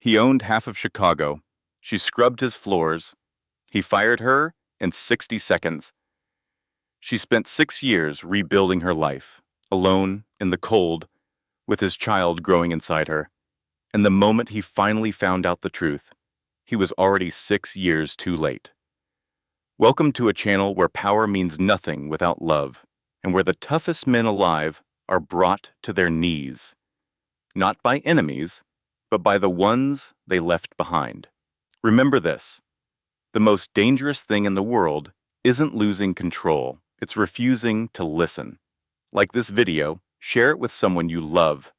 He owned half of Chicago. She scrubbed his floors. He fired her in 60 seconds. She spent 6 years rebuilding her life, alone, in the cold, with his child growing inside her. And the moment he finally found out the truth, he was already 6 years too late. Welcome to a channel where power means nothing without love, and where the toughest men alive are brought to their knees, not by enemies, but by the ones they left behind. Remember this: the most dangerous thing in the world isn't losing control, it's refusing to listen. Like this video, share it with someone you love.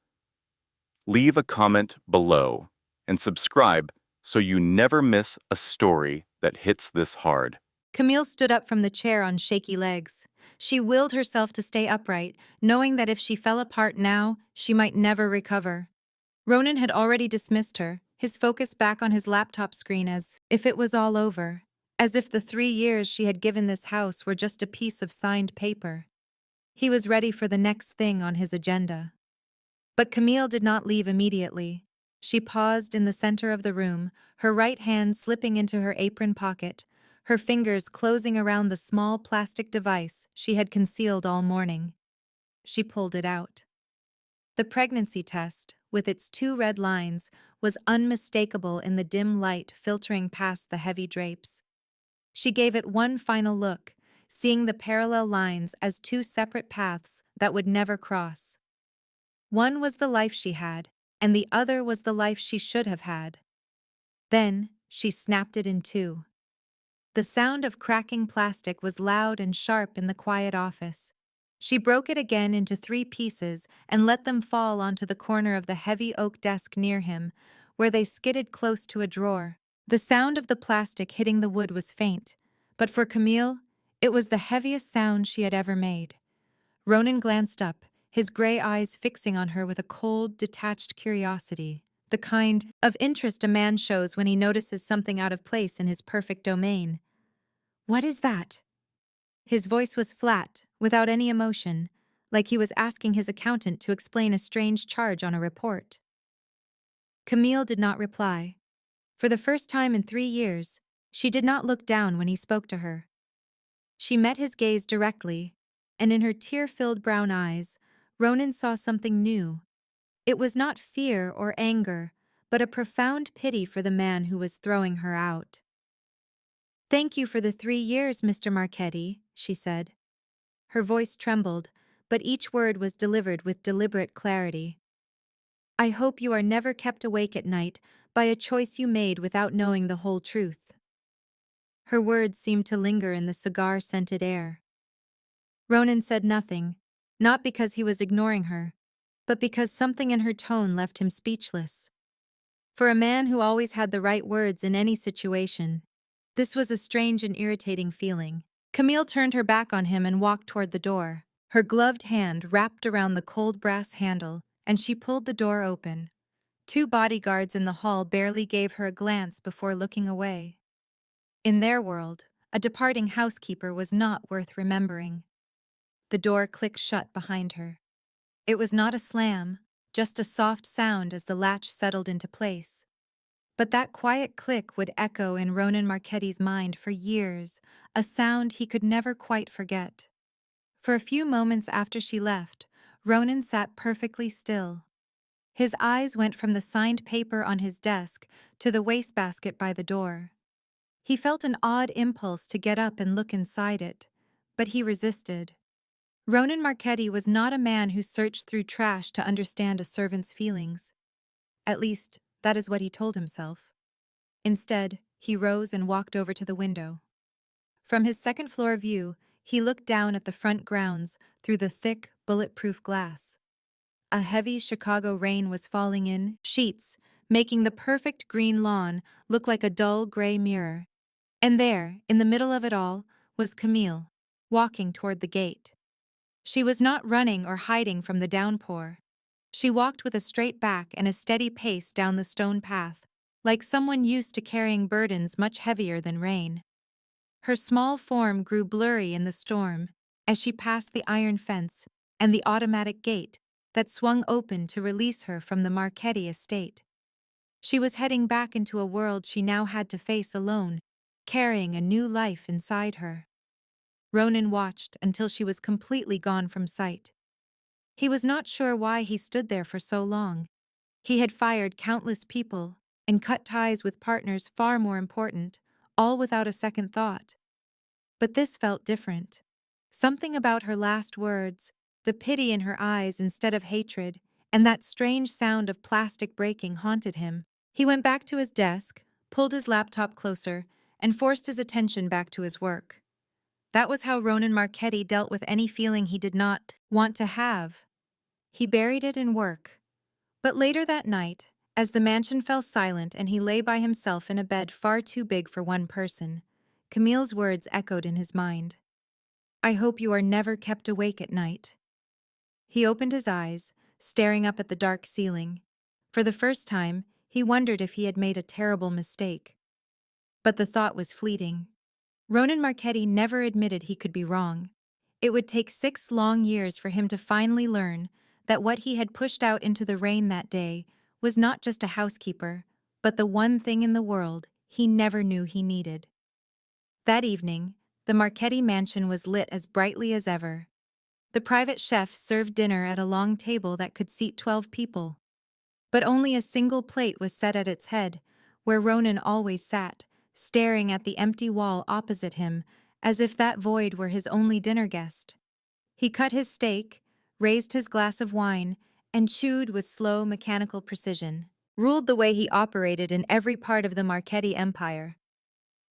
Leave a comment below and subscribe so you never miss a story that hits this hard. Camille stood up from the chair on shaky legs. She willed herself to stay upright, knowing that if she fell apart now, she might never recover. Ronan had already dismissed her, his focus back on his laptop screen as if it was all over, as if the 3 years she had given this house were just a piece of signed paper. He was ready for the next thing on his agenda. But Camille did not leave immediately. She paused in the center of the room, her right hand slipping into her apron pocket, her fingers closing around the small plastic device she had concealed all morning. She pulled it out. The pregnancy test, with its 2 red lines, was unmistakable in the dim light filtering past the heavy drapes. She gave it one final look, seeing the parallel lines as 2 separate paths that would never cross. One was the life she had, and the other was the life she should have had. Then, she snapped it in 2. The sound of cracking plastic was loud and sharp in the quiet office. She broke it again into 3 pieces and let them fall onto the corner of the heavy oak desk near him, where they skidded close to a drawer. The sound of the plastic hitting the wood was faint, but for Camille, it was the heaviest sound she had ever made. Ronan glanced up, his gray eyes fixing on her with a cold, detached curiosity, the kind of interest a man shows when he notices something out of place in his perfect domain. "What is that?" His voice was flat, without any emotion, like he was asking his accountant to explain a strange charge on a report. Camille did not reply. For the first time in 3 years, she did not look down when he spoke to her. She met his gaze directly, and in her tear-filled brown eyes, Ronan saw something new. It was not fear or anger, but a profound pity for the man who was throwing her out. "Thank you for the 3 years, Mr. Marchetti," she said. Her voice trembled, but each word was delivered with deliberate clarity. "I hope you are never kept awake at night by a choice you made without knowing the whole truth." Her words seemed to linger in the cigar-scented air. Ronan said nothing, not because he was ignoring her, but because something in her tone left him speechless. For a man who always had the right words in any situation, this was a strange and irritating feeling. Camille turned her back on him and walked toward the door. Her gloved hand wrapped around the cold brass handle, and she pulled the door open. 2 bodyguards in the hall barely gave her a glance before looking away. In their world, a departing housekeeper was not worth remembering. The door clicked shut behind her. It was not a slam, just a soft sound as the latch settled into place. But that quiet click would echo in Ronan Marchetti's mind for years, a sound he could never quite forget. For a few moments after she left, Ronan sat perfectly still. His eyes went from the signed paper on his desk to the wastebasket by the door. He felt an odd impulse to get up and look inside it, but he resisted. Ronan Marchetti was not a man who searched through trash to understand a servant's feelings. At least, that is what he told himself. Instead, he rose and walked over to the window. From his second-floor view, he looked down at the front grounds through the thick, bulletproof glass. A heavy Chicago rain was falling in sheets, making the perfect green lawn look like a dull gray mirror. And there, in the middle of it all, was Camille, walking toward the gate. She was not running or hiding from the downpour. She walked with a straight back and a steady pace down the stone path, like someone used to carrying burdens much heavier than rain. Her small form grew blurry in the storm as she passed the iron fence and the automatic gate that swung open to release her from the Marchetti estate. She was heading back into a world she now had to face alone, carrying a new life inside her. Ronan watched until she was completely gone from sight. He was not sure why he stood there for so long. He had fired countless people and cut ties with partners far more important, all without a second thought. But this felt different. Something about her last words, the pity in her eyes instead of hatred, and that strange sound of plastic breaking haunted him. He went back to his desk, pulled his laptop closer, and forced his attention back to his work. That was how Ronan Marchetti dealt with any feeling he did not want to have. He buried it in work. But later that night, as the mansion fell silent and he lay by himself in a bed far too big for one person, Camille's words echoed in his mind. "I hope you are never kept awake at night." He opened his eyes, staring up at the dark ceiling. For the first time, he wondered if he had made a terrible mistake. But the thought was fleeting. Ronan Marchetti never admitted he could be wrong. It would take 6 long years for him to finally learn that what he had pushed out into the rain that day was not just a housekeeper, but the one thing in the world he never knew he needed. That evening, the Marchetti mansion was lit as brightly as ever. The private chef served dinner at a long table that could seat 12 people. But only a single plate was set at its head, where Ronan always sat, staring at the empty wall opposite him, as if that void were his only dinner guest. He cut his steak, raised his glass of wine, and chewed with slow, mechanical precision, ruled the way he operated in every part of the Marchetti empire.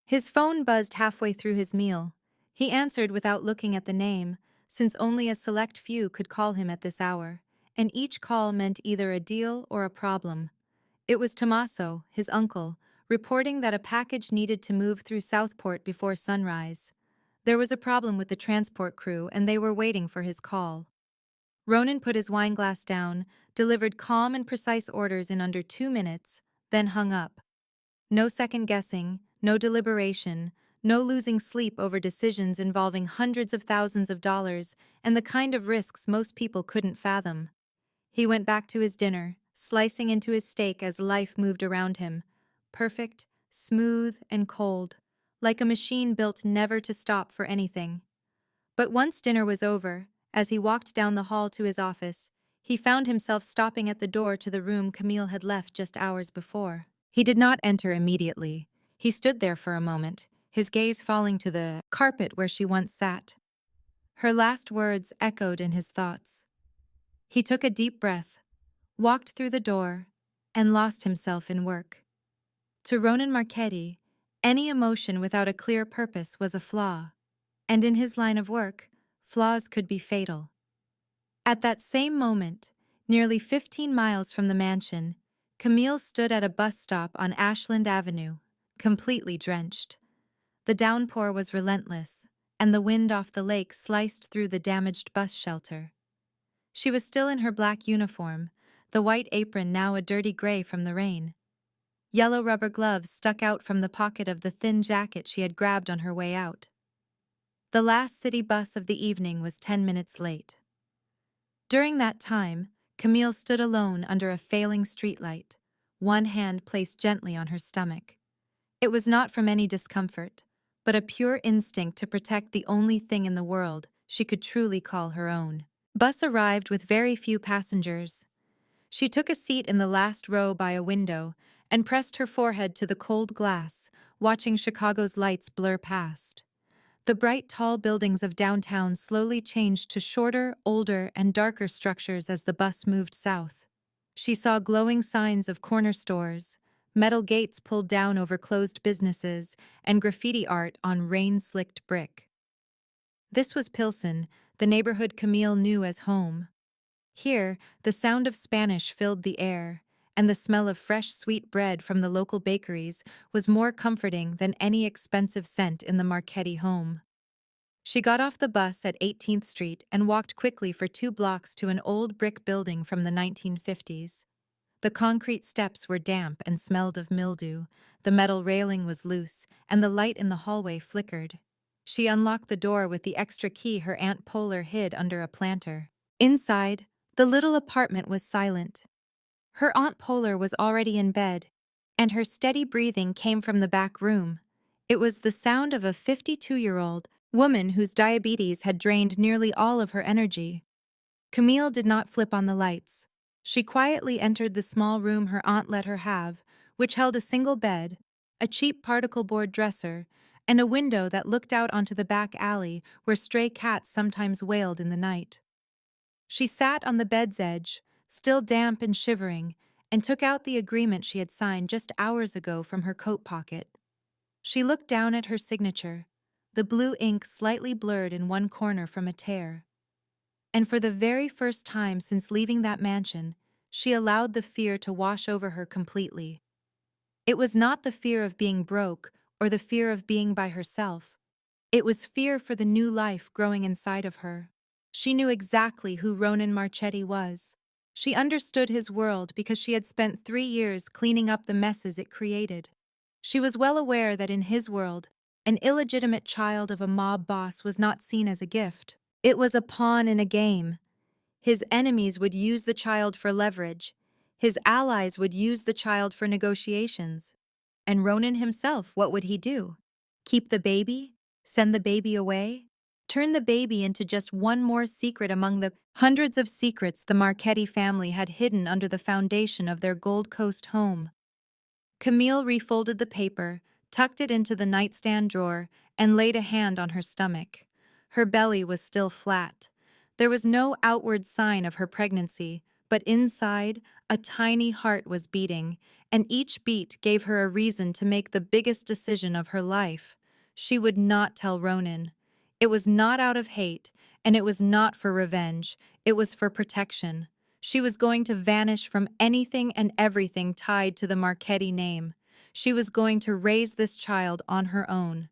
His phone buzzed halfway through his meal. He answered without looking at the name, since only a select few could call him at this hour, and each call meant either a deal or a problem. It was Tommaso, his uncle, reporting that a package needed to move through Southport before sunrise. There was a problem with the transport crew and they were waiting for his call. Ronan put his wineglass down, delivered calm and precise orders in under 2 minutes, then hung up. No second guessing, no deliberation, no losing sleep over decisions involving hundreds of thousands of dollars and the kind of risks most people couldn't fathom. He went back to his dinner, slicing into his steak as life moved around him. Perfect, smooth, and cold, like a machine built never to stop for anything. But once dinner was over, as he walked down the hall to his office, he found himself stopping at the door to the room Camille had left just hours before. He did not enter immediately. He stood there for a moment, his gaze falling to the carpet where she once sat. Her last words echoed in his thoughts. He took a deep breath, walked through the door, and lost himself in work. To Ronan Marchetti, any emotion without a clear purpose was a flaw, and in his line of work, flaws could be fatal. At that same moment, nearly 15 miles from the mansion, Camille stood at a bus stop on Ashland Avenue, completely drenched. The downpour was relentless, and the wind off the lake sliced through the damaged bus shelter. She was still in her black uniform, the white apron now a dirty gray from the rain. Yellow rubber gloves stuck out from the pocket of the thin jacket she had grabbed on her way out. The last city bus of the evening was 10 minutes late. During that time, Camille stood alone under a failing streetlight, one hand placed gently on her stomach. It was not from any discomfort, but a pure instinct to protect the only thing in the world she could truly call her own. Bus arrived with very few passengers. She took a seat in the last row by a window and pressed her forehead to the cold glass, watching Chicago's lights blur past. The bright, tall buildings of downtown slowly changed to shorter, older, and darker structures as the bus moved south. She saw glowing signs of corner stores, metal gates pulled down over closed businesses, and graffiti art on rain-slicked brick. This was Pilsen, the neighborhood Camille knew as home. Here, the sound of Spanish filled the air, and the smell of fresh, sweet bread from the local bakeries was more comforting than any expensive scent in the Marchetti home. She got off the bus at 18th Street and walked quickly for 2 blocks to an old brick building from the 1950s. The concrete steps were damp and smelled of mildew, the metal railing was loose, and the light in the hallway flickered. She unlocked the door with the extra key her Aunt Polar hid under a planter. Inside, the little apartment was silent. Her Aunt Polar was already in bed, and her steady breathing came from the back room. It was the sound of a 52-year-old woman whose diabetes had drained nearly all of her energy. Camille did not flip on the lights. She quietly entered the small room her aunt let her have, which held a single bed, a cheap particle board dresser, and a window that looked out onto the back alley where stray cats sometimes wailed in the night. She sat on the bed's edge, still damp and shivering, and took out the agreement she had signed just hours ago from her coat pocket. She looked down at her signature, the blue ink slightly blurred in one corner from a tear. And for the very first time since leaving that mansion, she allowed the fear to wash over her completely. It was not the fear of being broke or the fear of being by herself. It was fear for the new life growing inside of her. She knew exactly who Ronan Marchetti was. She understood his world because she had spent 3 years cleaning up the messes it created. She was well aware that in his world, an illegitimate child of a mob boss was not seen as a gift. It was a pawn in a game. His enemies would use the child for leverage. His allies would use the child for negotiations. And Ronan himself, what would he do? Keep the baby? Send the baby away? Turn the baby into just one more secret among the hundreds of secrets the Marchetti family had hidden under the foundation of their Gold Coast home. Camille refolded the paper, tucked it into the nightstand drawer, and laid a hand on her stomach. Her belly was still flat. There was no outward sign of her pregnancy, but inside, a tiny heart was beating, and each beat gave her a reason to make the biggest decision of her life. She would not tell Ronan. It was not out of hate, and it was not for revenge. It was for protection. She was going to vanish from anything and everything tied to the Marchetti name. She was going to raise this child on her own.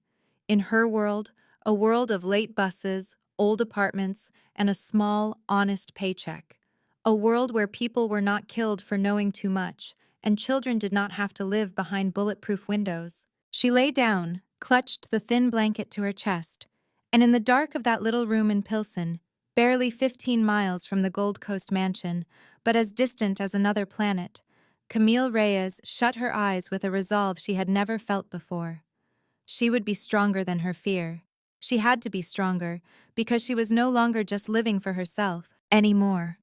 In her world, a world of late buses, old apartments, and a small, honest paycheck. A world where people were not killed for knowing too much, and children did not have to live behind bulletproof windows. She lay down, clutched the thin blanket to her chest, and in the dark of that little room in Pilsen, barely 15 miles from the Gold Coast mansion, but as distant as another planet, Camille Reyes shut her eyes with a resolve she had never felt before. She would be stronger than her fear. She had to be stronger, because she was no longer just living for herself anymore.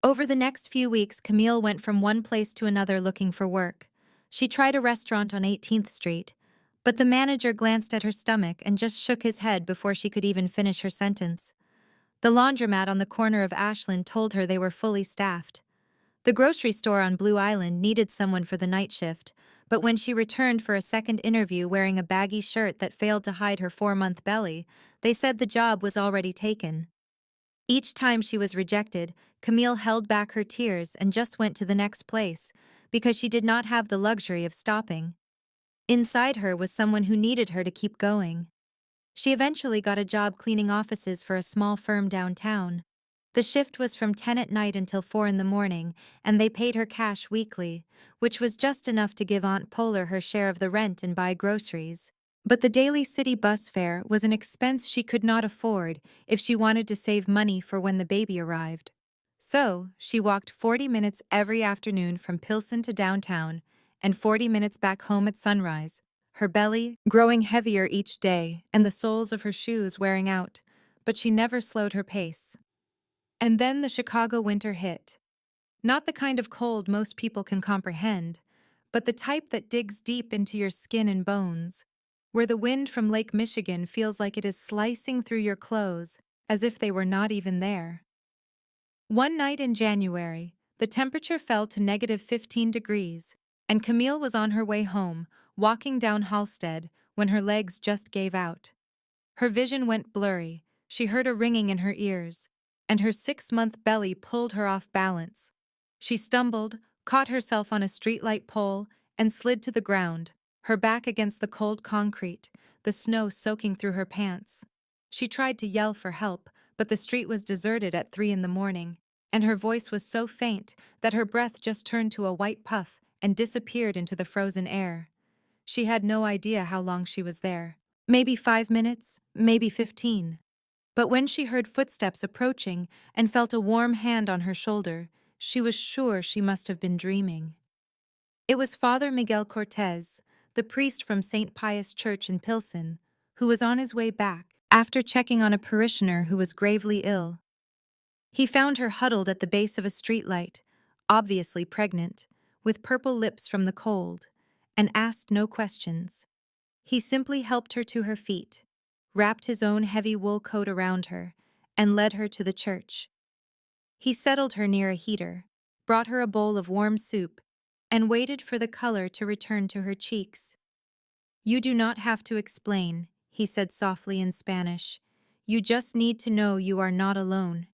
Over the next few weeks, Camille went from one place to another looking for work. She tried a restaurant on 18th Street, but the manager glanced at her stomach and just shook his head before she could even finish her sentence. The laundromat on the corner of Ashland told her they were fully staffed. The grocery store on Blue Island needed someone for the night shift, but when she returned for a second interview wearing a baggy shirt that failed to hide her 4-month belly, they said the job was already taken. Each time she was rejected, Camille held back her tears and just went to the next place, because she did not have the luxury of stopping. Inside her was someone who needed her to keep going. She eventually got a job cleaning offices for a small firm downtown. The shift was from 10 at night until 4 in the morning, and they paid her cash weekly, which was just enough to give Aunt Polar her share of the rent and buy groceries. But the daily city bus fare was an expense she could not afford if she wanted to save money for when the baby arrived. So, she walked 40 minutes every afternoon from Pilsen to downtown, and 40 minutes back home at sunrise, her belly growing heavier each day and the soles of her shoes wearing out, but she never slowed her pace. And then the Chicago winter hit. Not the kind of cold most people can comprehend, but the type that digs deep into your skin and bones, where the wind from Lake Michigan feels like it is slicing through your clothes as if they were not even there. One night in January, the temperature fell to -15 degrees, and Camille was on her way home, walking down Halsted, when her legs just gave out. Her vision went blurry, she heard a ringing in her ears, and her 6-month belly pulled her off balance. She stumbled, caught herself on a streetlight pole, and slid to the ground, her back against the cold concrete, the snow soaking through her pants. She tried to yell for help, but the street was deserted at 3 in the morning, and her voice was so faint that her breath just turned to a white puff and disappeared into the frozen air. She had no idea how long she was there. Maybe 5 minutes, maybe 15. But when she heard footsteps approaching and felt a warm hand on her shoulder, she was sure she must have been dreaming. It was Father Miguel Cortez, the priest from St. Pius Church in Pilsen, who was on his way back after checking on a parishioner who was gravely ill. He found her huddled at the base of a streetlight, obviously pregnant, with purple lips from the cold, and asked no questions. He simply helped her to her feet, wrapped his own heavy wool coat around her, and led her to the church. He settled her near a heater, brought her a bowl of warm soup, and waited for the color to return to her cheeks. "You do not have to explain," he said softly in Spanish. "You just need to know you are not alone."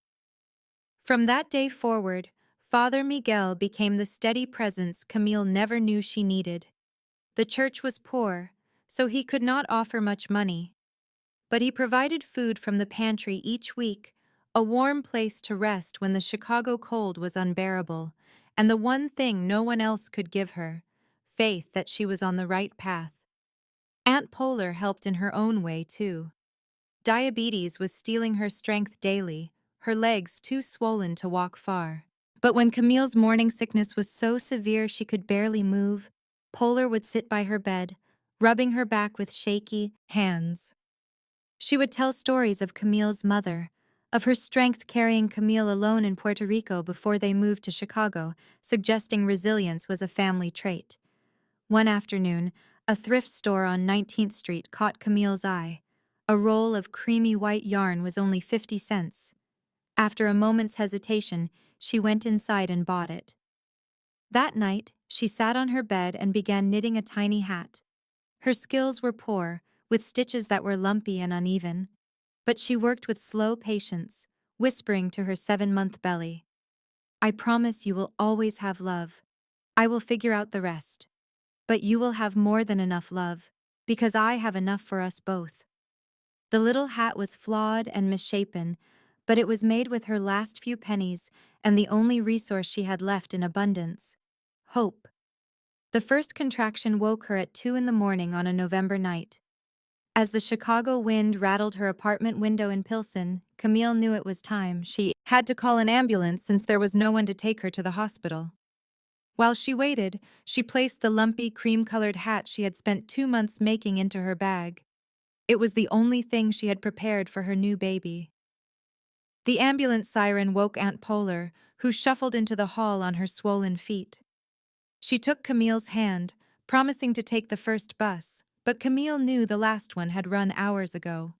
From that day forward, Father Miguel became the steady presence Camille never knew she needed. The church was poor, so he could not offer much money. But he provided food from the pantry each week, a warm place to rest when the Chicago cold was unbearable, and the one thing no one else could give her, faith that she was on the right path. Aunt Polar helped in her own way, too. Diabetes was stealing her strength daily, her legs too swollen to walk far. But when Camille's morning sickness was so severe she could barely move, Polar would sit by her bed, rubbing her back with shaky hands. She would tell stories of Camille's mother, of her strength carrying Camille alone in Puerto Rico before they moved to Chicago, suggesting resilience was a family trait. One afternoon, a thrift store on 19th Street caught Camille's eye. A roll of creamy white yarn was only 50 cents. After a moment's hesitation, she went inside and bought it. That night, she sat on her bed and began knitting a tiny hat. Her skills were poor, with stitches that were lumpy and uneven, but she worked with slow patience, whispering to her 7-month belly, "I promise you will always have love. I will figure out the rest. But you will have more than enough love, because I have enough for us both." The little hat was flawed and misshapen, but it was made with her last few pennies and the only resource she had left in abundance: hope. The first contraction woke her at 2 in the morning on a November night. As the Chicago wind rattled her apartment window in Pilsen, Camille knew it was time. She had to call an ambulance since there was no one to take her to the hospital. While she waited, she placed the lumpy, cream-colored hat she had spent 2 months making into her bag. It was the only thing she had prepared for her new baby. The ambulance siren woke Aunt Polar, who shuffled into the hall on her swollen feet. She took Camille's hand, promising to take the first bus, but Camille knew the last one had run hours ago.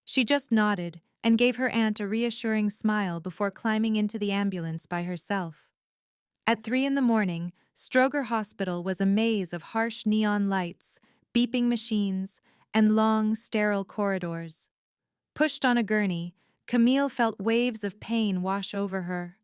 She just nodded and gave her aunt a reassuring smile before climbing into the ambulance by herself. At 3 in the morning, Stroger Hospital was a maze of harsh neon lights, beeping machines, and long, sterile corridors. Pushed on a gurney, Camille felt waves of pain wash over her.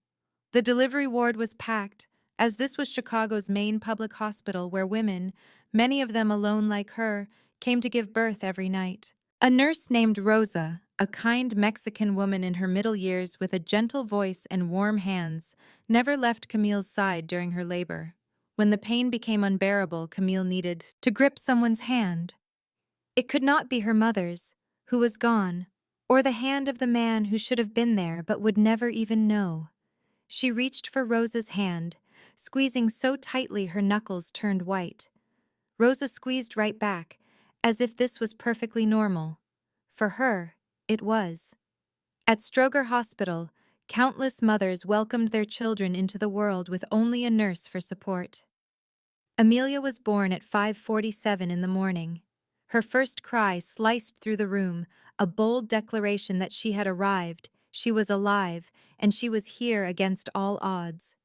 The delivery ward was packed, as this was Chicago's main public hospital where women, many of them alone like her, came to give birth every night. A nurse named Rosa, a kind Mexican woman in her middle years with a gentle voice and warm hands, never left Camille's side during her labor. When the pain became unbearable, Camille needed to grip someone's hand. It could not be her mother's, who was gone, or the hand of the man who should have been there but would never even know. She reached for Rosa's hand, squeezing so tightly her knuckles turned white. Rosa squeezed right back, as if this was perfectly normal. For her, it was. At Stroger Hospital, countless mothers welcomed their children into the world with only a nurse for support. Amelia was born at 5:47 in the morning. Her first cry sliced through the room, a bold declaration that she had arrived, she was alive, and she was here against all odds.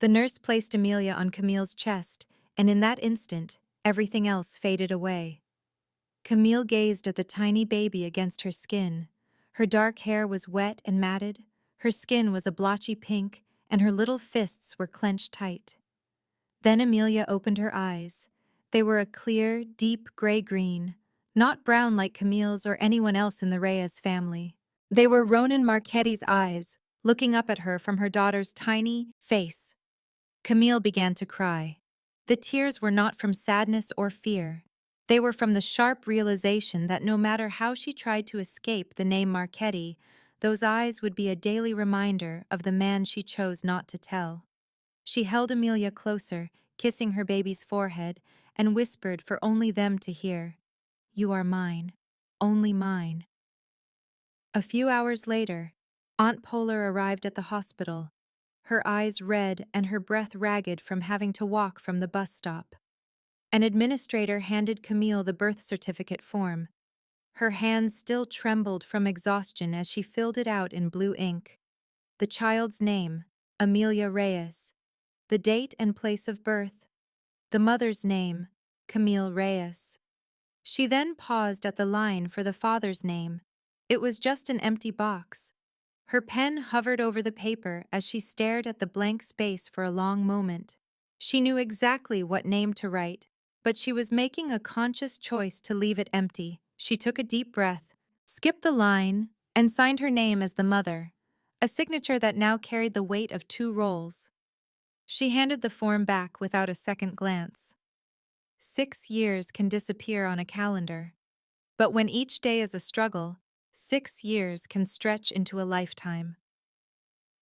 The nurse placed Amelia on Camille's chest, and in that instant, everything else faded away. Camille gazed at the tiny baby against her skin. Her dark hair was wet and matted, her skin was a blotchy pink, and her little fists were clenched tight. Then Amelia opened her eyes. They were a clear, deep gray-green, not brown like Camille's or anyone else in the Reyes family. They were Ronan Marchetti's eyes, looking up at her from her daughter's tiny face. Camille began to cry. The tears were not from sadness or fear. They were from the sharp realization that no matter how she tried to escape the name Marchetti, those eyes would be a daily reminder of the man she chose not to tell. She held Amelia closer, kissing her baby's forehead, and whispered for only them to hear, "You are mine, only mine." A few hours later, Aunt Polar arrived at the hospital, her eyes red and her breath ragged from having to walk from the bus stop. An administrator handed Camille the birth certificate form. Her hands still trembled from exhaustion as she filled it out in blue ink. The child's name, Amelia Reyes. The date and place of birth. The mother's name, Camille Reyes. She then paused at the line for the father's name. It was just an empty box. Her pen hovered over the paper as she stared at the blank space for a long moment. She knew exactly what name to write, but she was making a conscious choice to leave it empty. She took a deep breath, skipped the line, and signed her name as the mother, a signature that now carried the weight of 2 roles. She handed the form back without a second glance. 6 years can disappear on a calendar, but when each day is a struggle, 6 years can stretch into a lifetime.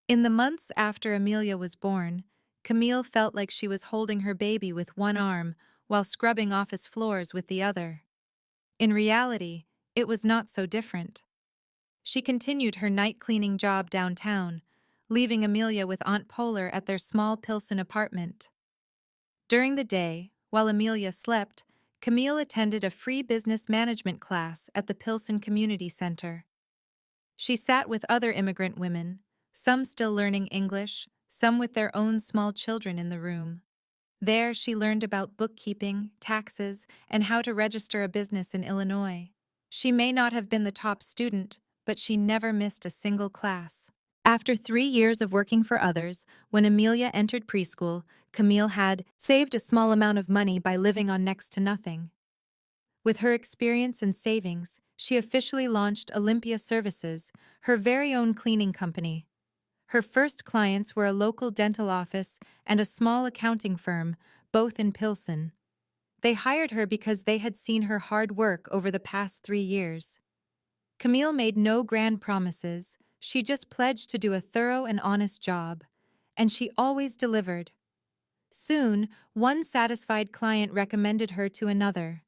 In the months after Amelia was born, Camille felt like she was holding her baby with one arm while scrubbing office floors with the other. In reality, it was not so different. She continued her night cleaning job downtown, leaving Amelia with Aunt Polar at their small Pilsen apartment. During the day, while Amelia slept, Camille attended a free business management class at the Pilsen Community Center. She sat with other immigrant women, some still learning English, some with their own small children in the room. There, she learned about bookkeeping, taxes, and how to register a business in Illinois. She may not have been the top student, but she never missed a single class. After 3 years of working for others, when Amelia entered preschool, Camille had saved a small amount of money by living on next to nothing. With her experience and savings, she officially launched Olympia Services, her very own cleaning company. Her first clients were a local dental office and a small accounting firm, both in Pilsen. They hired her because they had seen her hard work over the past 3 years. Camille made no grand promises, she just pledged to do a thorough and honest job, and she always delivered. Soon, one satisfied client recommended her to another.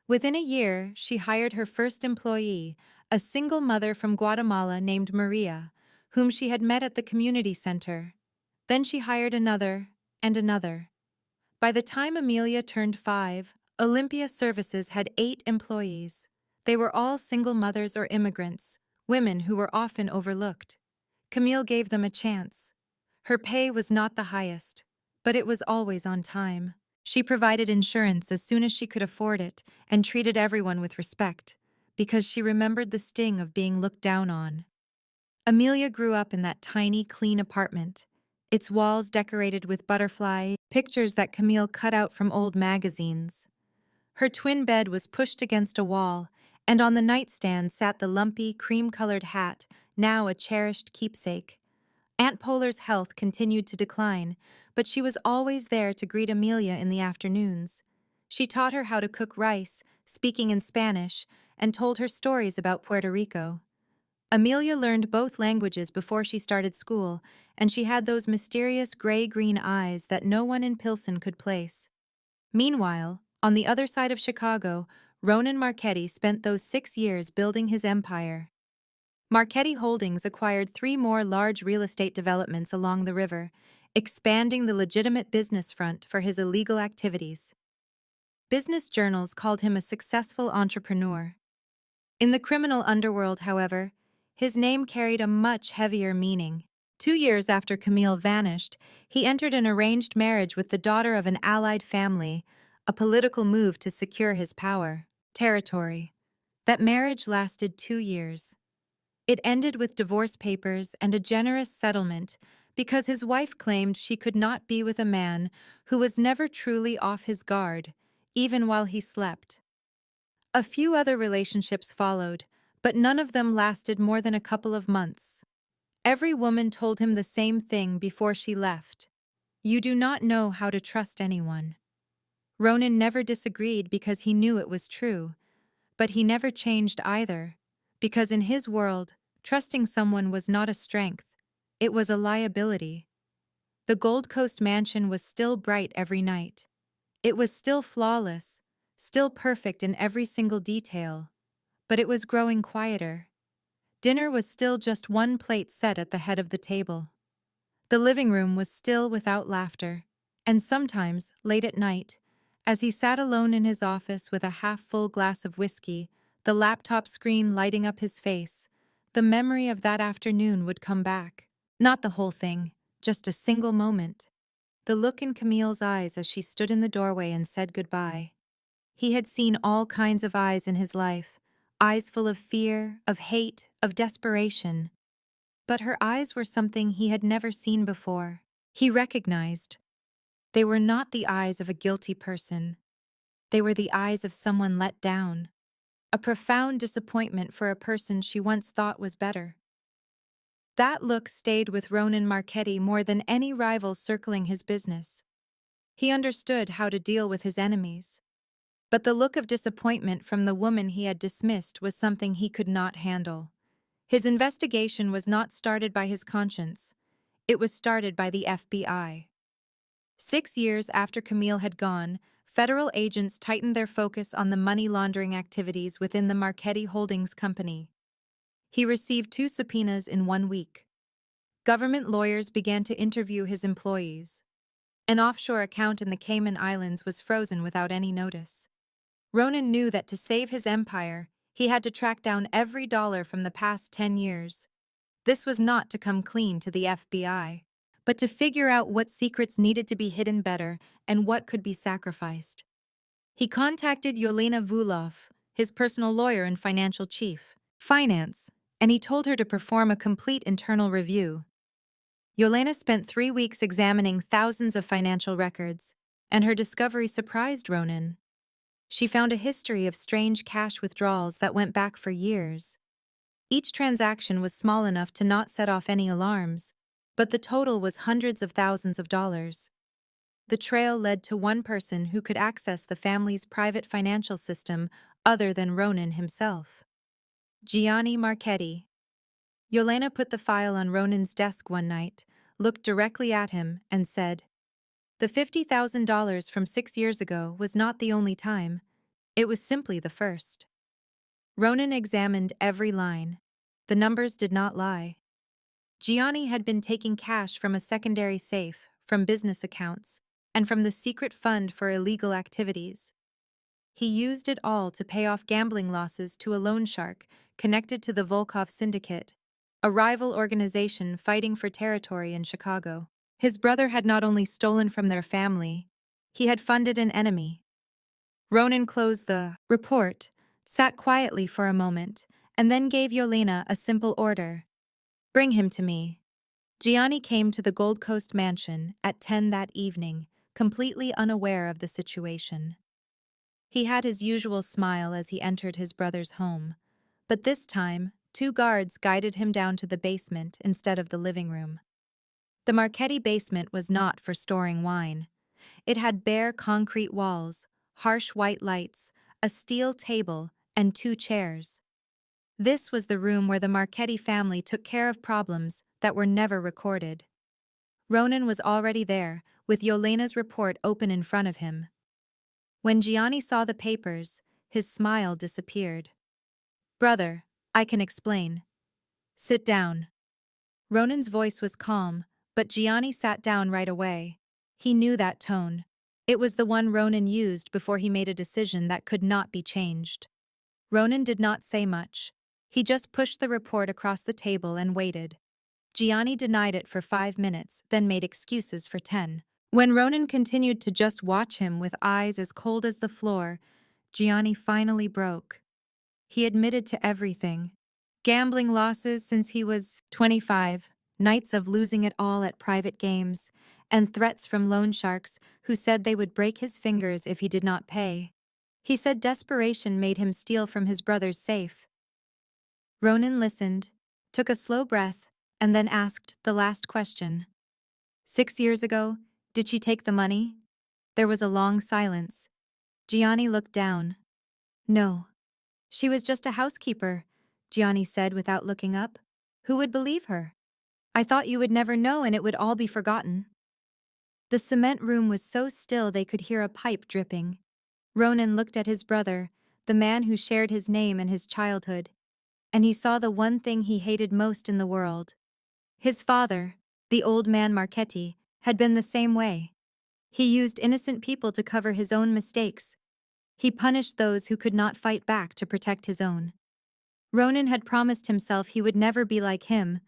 Within a year, she hired her first employee, a single mother from Guatemala named Maria, whom she had met at the community center. Then she hired another and another. By the time Amelia turned 5, Olympia Services had 8 employees. They were all single mothers or immigrants, women who were often overlooked. Camille gave them a chance. Her pay was not the highest, but it was always on time. She provided insurance as soon as she could afford it and treated everyone with respect, because she remembered the sting of being looked down on. Amelia grew up in that tiny, clean apartment, its walls decorated with butterfly pictures that Camille cut out from old magazines. Her twin bed was pushed against a wall, and on the nightstand sat the lumpy, cream-colored hat, now a cherished keepsake. Aunt Polar's health continued to decline, but she was always there to greet Amelia in the afternoons. She taught her how to cook rice, speaking in Spanish, and told her stories about Puerto Rico. Amelia learned both languages before she started school, and she had those mysterious gray-green eyes that no one in Pilsen could place. Meanwhile, on the other side of Chicago, Ronan Marchetti spent those 6 years building his empire. Marchetti Holdings acquired 3 more large real estate developments along the river, expanding the legitimate business front for his illegal activities. Business journals called him a successful entrepreneur. In the criminal underworld, however, his name carried a much heavier meaning. 2 years after Camille vanished, he entered an arranged marriage with the daughter of an allied family, a political move to secure his territory. That marriage lasted 2 years. It ended with divorce papers and a generous settlement because his wife claimed she could not be with a man who was never truly off his guard, even while he slept. A few other relationships followed, but none of them lasted more than a couple of months. Every woman told him the same thing before she left. You do not know how to trust anyone. Ronan never disagreed because he knew it was true, but he never changed either, because in his world, trusting someone was not a strength, it was a liability. The Gold Coast mansion was still bright every night. It was still flawless, still perfect in every single detail, but it was growing quieter. Dinner was still just one plate set at the head of the table. The living room was still without laughter, and sometimes, late at night, as he sat alone in his office with a half-full glass of whiskey, the laptop screen lighting up his face, the memory of that afternoon would come back. Not the whole thing, just a single moment. The look in Camille's eyes as she stood in the doorway and said goodbye. He had seen all kinds of eyes in his life, eyes full of fear, of hate, of desperation. But her eyes were something he had never seen before. He recognized. They were not the eyes of a guilty person. They were the eyes of someone let down. A profound disappointment for a person she once thought was better. That look stayed with Ronan Marchetti more than any rival circling his business. He understood how to deal with his enemies. But the look of disappointment from the woman he had dismissed was something he could not handle. His investigation was not started by his conscience. It was started by the FBI. 6 years after Camille had gone, federal agents tightened their focus on the money laundering activities within the Marchetti Holdings Company. He received 2 subpoenas in 1 week. Government lawyers began to interview his employees. An offshore account in the Cayman Islands was frozen without any notice. Ronan knew that to save his empire, he had to track down every dollar from the past 10 years. This was not to come clean to the FBI, but to figure out what secrets needed to be hidden better and what could be sacrificed. He contacted Yelena Vulov, his personal lawyer and financial chief, finance, and he told her to perform a complete internal review. Yelena spent 3 weeks examining thousands of financial records, and her discovery surprised Ronan. She found a history of strange cash withdrawals that went back for years. Each transaction was small enough to not set off any alarms, but the total was hundreds of thousands of dollars. The trail led to one person who could access the family's private financial system other than Ronan himself. Gianni Marchetti. Yelena put the file on Ronan's desk one night, looked directly at him, and said, "The $50,000 from 6 years ago was not the only time. It was simply the first." Ronan examined every line. The numbers did not lie. Gianni had been taking cash from a secondary safe, from business accounts, and from the secret fund for illegal activities. He used it all to pay off gambling losses to a loan shark connected to the Volkov Syndicate, a rival organization fighting for territory in Chicago. His brother had not only stolen from their family, he had funded an enemy. Ronan closed the report, sat quietly for a moment, and then gave Yelena a simple order. "Bring him to me." Gianni came to the Gold Coast mansion at 10 that evening, completely unaware of the situation. He had his usual smile as he entered his brother's home, but this time, 2 guards guided him down to the basement instead of the living room. The Marchetti basement was not for storing wine. It had bare concrete walls, harsh white lights, a steel table, and 2 chairs. This was the room where the Marchetti family took care of problems that were never recorded. Ronan was already there, with Yelena's report open in front of him. When Gianni saw the papers, his smile disappeared. "Brother, I can explain. Sit down." Ronan's voice was calm, but Gianni sat down right away. He knew that tone. It was the one Ronan used before he made a decision that could not be changed. Ronan did not say much. He just pushed the report across the table and waited. Gianni denied it for 5 minutes, then made excuses for 10. When Ronan continued to just watch him with eyes as cold as the floor, Gianni finally broke. He admitted to everything. Gambling losses since he was 25, nights of losing it all at private games, and threats from loan sharks who said they would break his fingers if he did not pay. He said desperation made him steal from his brother's safe. Ronan listened, took a slow breath, and then asked the last question. 6 years ago, did she take the money? There was a long silence. Gianni looked down. "No. She was just a housekeeper," Gianni said without looking up. "Who would believe her? I thought you would never know and it would all be forgotten." The cement room was so still they could hear a pipe dripping. Ronan looked at his brother, the man who shared his name and his childhood, and he saw the one thing he hated most in the world. His father, the old man Marchetti, had been the same way. He used innocent people to cover his own mistakes. He punished those who could not fight back to protect his own. Ronan had promised himself he would never be like him,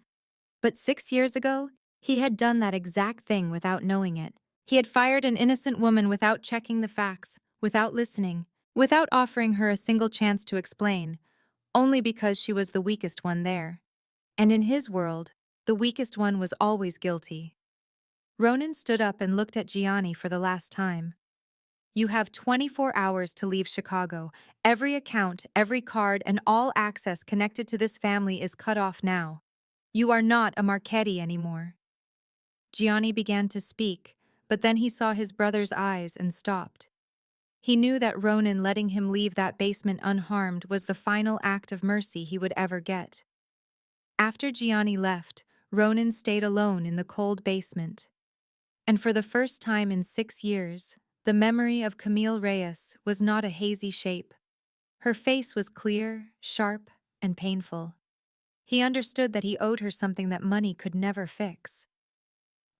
but 6 years ago, he had done that exact thing without knowing it. He had fired an innocent woman without checking the facts, without listening, without offering her a single chance to explain, only because she was the weakest one there. And in his world, the weakest one was always guilty. Ronan stood up and looked at Gianni for the last time. You have 24 hours to leave Chicago. Every account, every card, and all access connected to this family is cut off now. You are not a Marchetti anymore. Gianni began to speak, but then he saw his brother's eyes and stopped. He knew that Ronan letting him leave that basement unharmed was the final act of mercy he would ever get. After Gianni left, Ronan stayed alone in the cold basement. And for the first time in 6 years, the memory of Camille Reyes was not a hazy shape. Her face was clear, sharp, and painful. He understood that he owed her something that money could never fix.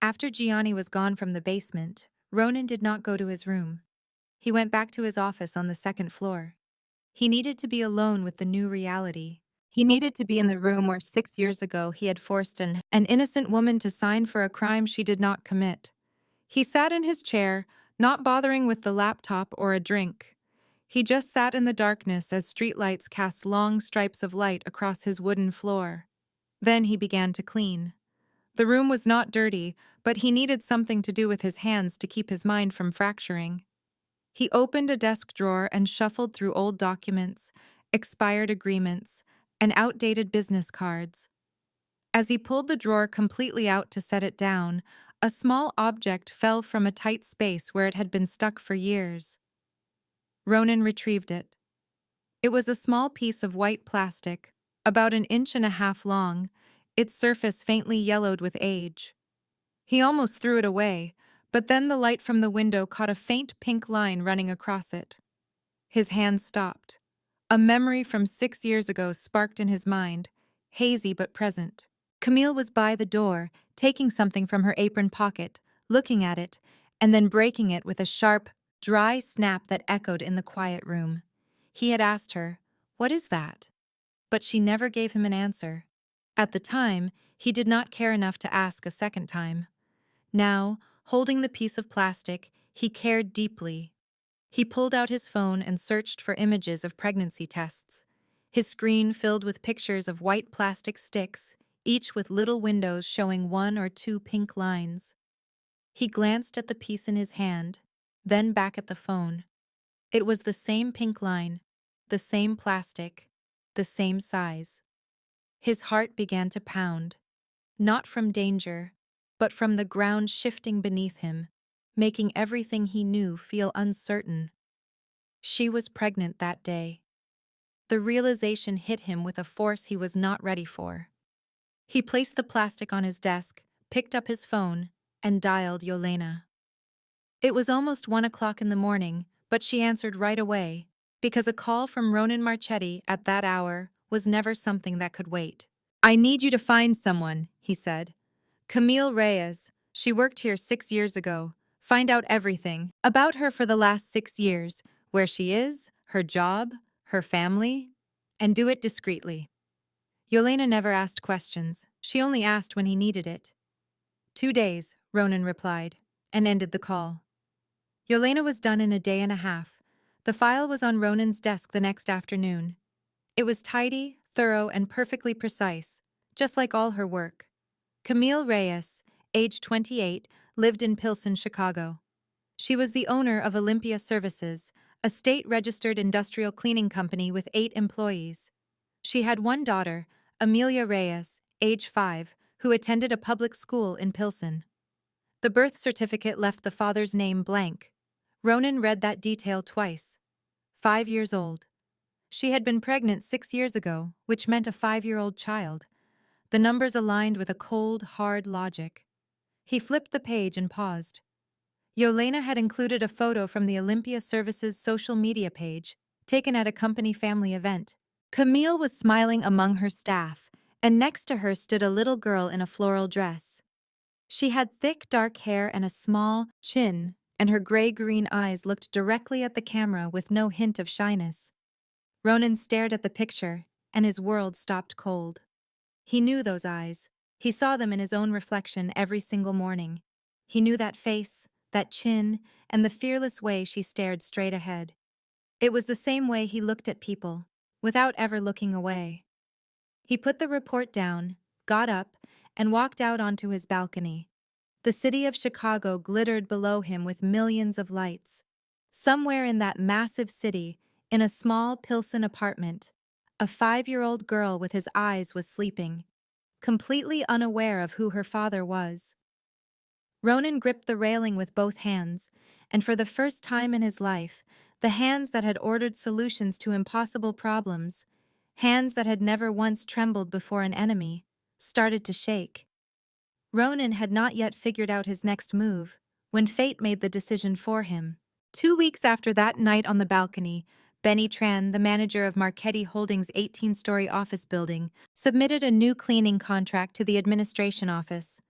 After Gianni was gone from the basement, Ronan did not go to his room. He went back to his office on the second floor. He needed to be alone with the new reality. He needed to be in the room where 6 years ago he had forced an innocent woman to sign for a crime she did not commit. He sat in his chair, not bothering with the laptop or a drink. He just sat in the darkness as streetlights cast long stripes of light across his wooden floor. Then he began to clean. The room was not dirty, but he needed something to do with his hands to keep his mind from fracturing. He opened a desk drawer and shuffled through old documents, expired agreements, and outdated business cards. As he pulled the drawer completely out to set it down, a small object fell from a tight space where it had been stuck for years. Ronan retrieved it. It was a small piece of white plastic, about 1.5 inches long, its surface faintly yellowed with age. He almost threw it away, but then the light from the window caught a faint pink line running across it. His hand stopped. A memory from 6 years ago sparked in his mind, hazy but present. Camille was by the door, taking something from her apron pocket, looking at it, and then breaking it with a sharp, dry snap that echoed in the quiet room. He had asked her, "What is that?" But she never gave him an answer. At the time, he did not care enough to ask a second time. Now, holding the piece of plastic, he cared deeply. He pulled out his phone and searched for images of pregnancy tests. His screen filled with pictures of white plastic sticks, each with little windows showing 1 or 2 pink lines. He glanced at the piece in his hand, then back at the phone. It was the same pink line, the same plastic, the same size. His heart began to pound, not from danger, but from the ground shifting beneath him, making everything he knew feel uncertain. She was pregnant that day. The realization hit him with a force he was not ready for. He placed the plastic on his desk, picked up his phone, and dialed Yelena. It was almost 1 o'clock in the morning, but she answered right away, because a call from Ronan Marchetti at that hour was never something that could wait. "I need you to find someone," he said. "Camille Reyes. She worked here 6 years ago. Find out everything about her for the last 6 years, where she is, her job, her family, and do it discreetly." Yelena never asked questions. She only asked when he needed it. 2 days, Ronan replied, and ended the call. Yelena was done in a day and a half. The file was on Ronan's desk the next afternoon. It was tidy, thorough, and perfectly precise, just like all her work. Camille Reyes, age 28, lived in Pilsen, Chicago. She was the owner of Olympia Services, a state-registered industrial cleaning company with 8 employees. She had one daughter, Amelia Reyes, age 5, who attended a public school in Pilsen. The birth certificate left the father's name blank. Ronan read that detail twice. 5 years old. She had been pregnant 6 years ago, which meant a 5-year-old child. The numbers aligned with a cold, hard logic. He flipped the page and paused. Yelena had included a photo from the Olympia Services social media page, taken at a company family event. Camille was smiling among her staff, and next to her stood a little girl in a floral dress. She had thick dark hair and a small chin, and her gray-green eyes looked directly at the camera with no hint of shyness. Ronan stared at the picture, and his world stopped cold. He knew those eyes. He saw them in his own reflection every single morning. He knew that face, that chin, and the fearless way she stared straight ahead. It was the same way he looked at people, without ever looking away. He put the report down, got up, and walked out onto his balcony. The city of Chicago glittered below him with millions of lights. Somewhere in that massive city, in a small Pilsen apartment, a 5-year-old girl with his eyes was sleeping, completely unaware of who her father was. Ronan gripped the railing with both hands, and for the first time in his life, the hands that had ordered solutions to impossible problems, hands that had never once trembled before an enemy, started to shake. Ronan had not yet figured out his next move, when fate made the decision for him. 2 weeks after that night on the balcony, Benny Tran, the manager of Marchetti Holdings' 18-story office building, submitted a new cleaning contract to the administration office.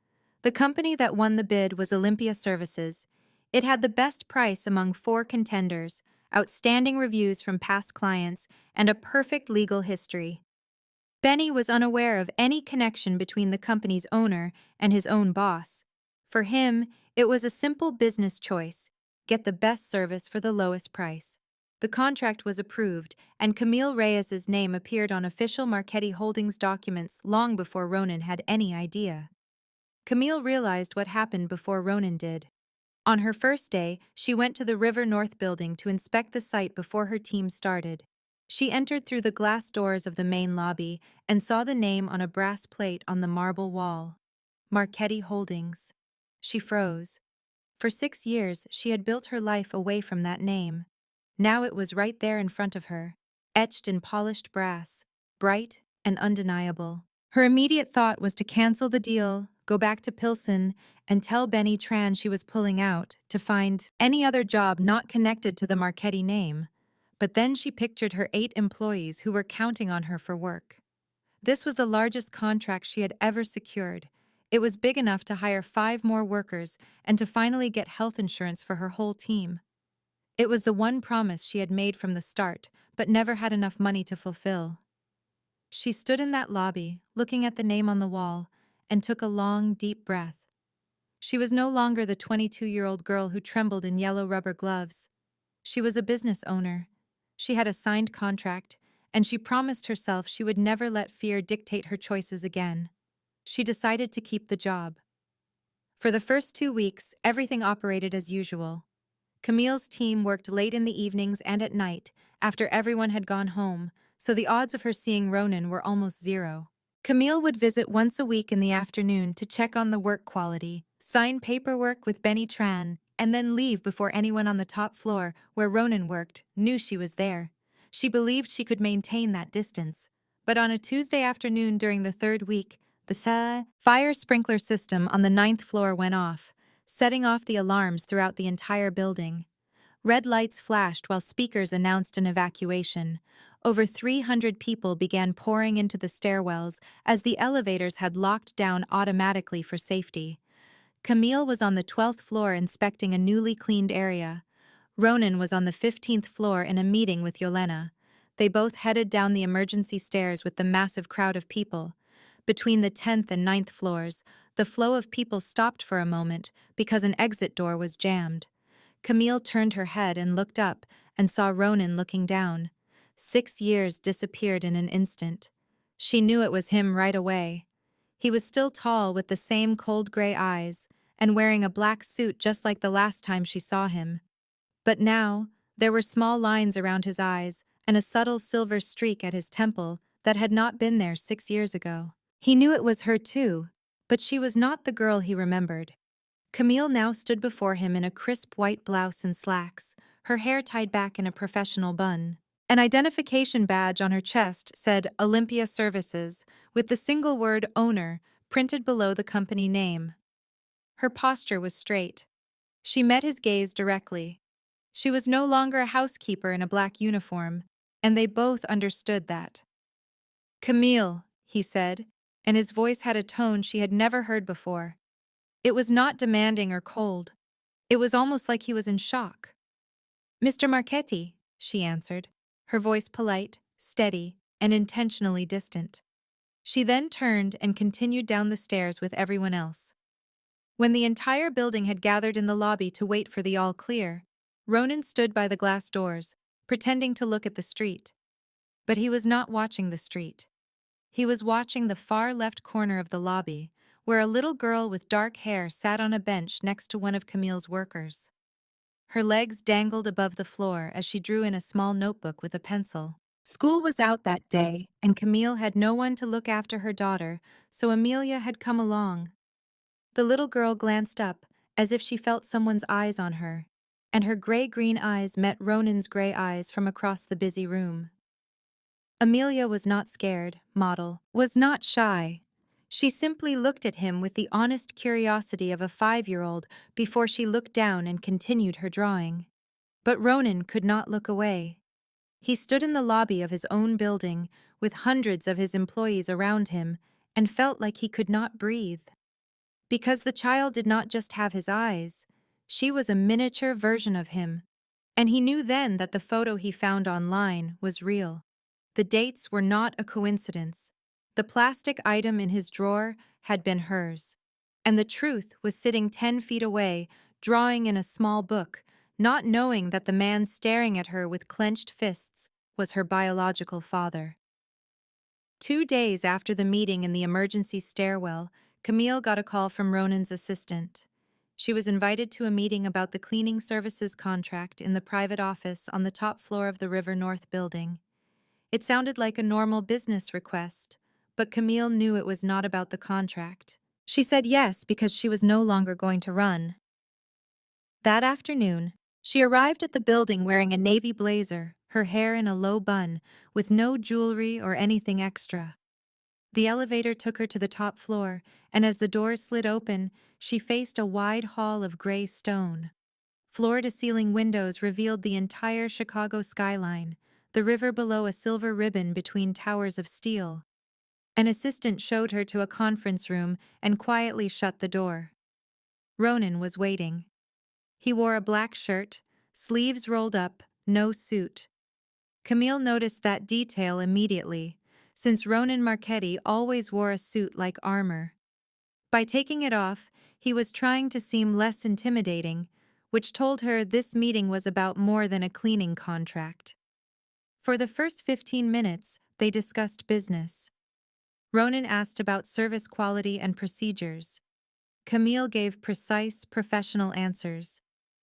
The company that won the bid was Olympia Services. It had the best price among 4 contenders, outstanding reviews from past clients, and a perfect legal history. Benny was unaware of any connection between the company's owner and his own boss. For him, it was a simple business choice: get the best service for the lowest price. The contract was approved, and Camille Reyes's name appeared on official Marchetti Holdings documents long before Ronan had any idea. Camille realized what happened before Ronan did. On her first day, she went to the River North building to inspect the site before her team started. She entered through the glass doors of the main lobby and saw the name on a brass plate on the marble wall: Marchetti Holdings. She froze. For 6 years, she had built her life away from that name. Now it was right there in front of her, etched in polished brass, bright and undeniable. Her immediate thought was to cancel the deal, go back to Pilsen, and tell Benny Tran she was pulling out to find any other job not connected to the Marchetti name. But then she pictured her 8 employees who were counting on her for work. This was the largest contract she had ever secured. It was big enough to hire 5 more workers and to finally get health insurance for her whole team. It was the one promise she had made from the start, but never had enough money to fulfill. She stood in that lobby, looking at the name on the wall, and took a long, deep breath. She was no longer the 22-year-old girl who trembled in yellow rubber gloves. She was a business owner. She had a signed contract, and she promised herself she would never let fear dictate her choices again. She decided to keep the job. For the first 2 weeks, everything operated as usual. Camille's team worked late in the evenings and at night, after everyone had gone home, so the odds of her seeing Ronan were almost zero. Camille would visit once a week in the afternoon to check on the work quality, sign paperwork with Benny Tran, and then leave before anyone on the top floor, where Ronan worked, knew she was there. She believed she could maintain that distance. But on a Tuesday afternoon during the 3rd week, the fire sprinkler system on the 9th floor went off, setting off the alarms throughout the entire building. Red lights flashed while speakers announced an evacuation. Over 300 people began pouring into the stairwells as the elevators had locked down automatically for safety. Camille was on the 12th floor inspecting a newly cleaned area. Ronan was on the 15th floor in a meeting with Yelena. They both headed down the emergency stairs with the massive crowd of people. Between the 10th and 9th floors, the flow of people stopped for a moment because an exit door was jammed. Camille turned her head and looked up and saw Ronan looking down. 6 years disappeared in an instant. She knew it was him right away. He was still tall with the same cold gray eyes and wearing a black suit just like the last time she saw him. But now, there were small lines around his eyes and a subtle silver streak at his temple that had not been there 6 years ago. He knew it was her too, but she was not the girl he remembered. Camille now stood before him in a crisp white blouse and slacks, her hair tied back in a professional bun. An identification badge on her chest said Olympia Services, with the single word owner printed below the company name. Her posture was straight. She met his gaze directly. She was no longer a housekeeper in a black uniform, and they both understood that. "Camille," he said, and his voice had a tone she had never heard before. It was not demanding or cold. It was almost like he was in shock. "Mr. Marchetti," she answered, her voice polite, steady, and intentionally distant. She then turned and continued down the stairs with everyone else. When the entire building had gathered in the lobby to wait for the all clear, Ronan stood by the glass doors, pretending to look at the street. But he was not watching the street. He was watching the far left corner of the lobby, where a little girl with dark hair sat on a bench next to one of Camille's workers. Her legs dangled above the floor as she drew in a small notebook with a pencil. School was out that day, and Camille had no one to look after her daughter, so Amelia had come along. The little girl glanced up, as if she felt someone's eyes on her, and her gray-green eyes met Ronan's gray eyes from across the busy room. Amelia was not scared, was not shy. She simply looked at him with the honest curiosity of a 5-year-old before she looked down and continued her drawing. But Ronan could not look away. He stood in the lobby of his own building, with hundreds of his employees around him, and felt like he could not breathe. Because the child did not just have his eyes, she was a miniature version of him, and he knew then that the photo he found online was real. The dates were not a coincidence. The plastic item in his drawer had been hers, and the truth was sitting 10 feet away, drawing in a small book, not knowing that the man staring at her with clenched fists was her biological father. 2 days after the meeting in the emergency stairwell, Camille got a call from Ronan's assistant. She was invited to a meeting about the cleaning services contract in the private office on the top floor of the River North building. It sounded like a normal business request, but Camille knew it was not about the contract. She said yes because she was no longer going to run. That afternoon, she arrived at the building wearing a navy blazer, her hair in a low bun, with no jewelry or anything extra. The elevator took her to the top floor, and as the doors slid open, she faced a wide hall of gray stone. Floor-to-ceiling windows revealed the entire Chicago skyline, the river below a silver ribbon between towers of steel. An assistant showed her to a conference room and quietly shut the door. Ronan was waiting. He wore a black shirt, sleeves rolled up, no suit. Camille noticed that detail immediately, since Ronan Marchetti always wore a suit like armor. By taking it off, he was trying to seem less intimidating, which told her this meeting was about more than a cleaning contract. For the first 15 minutes, they discussed business. Ronan asked about service quality and procedures. Camille gave precise, professional answers.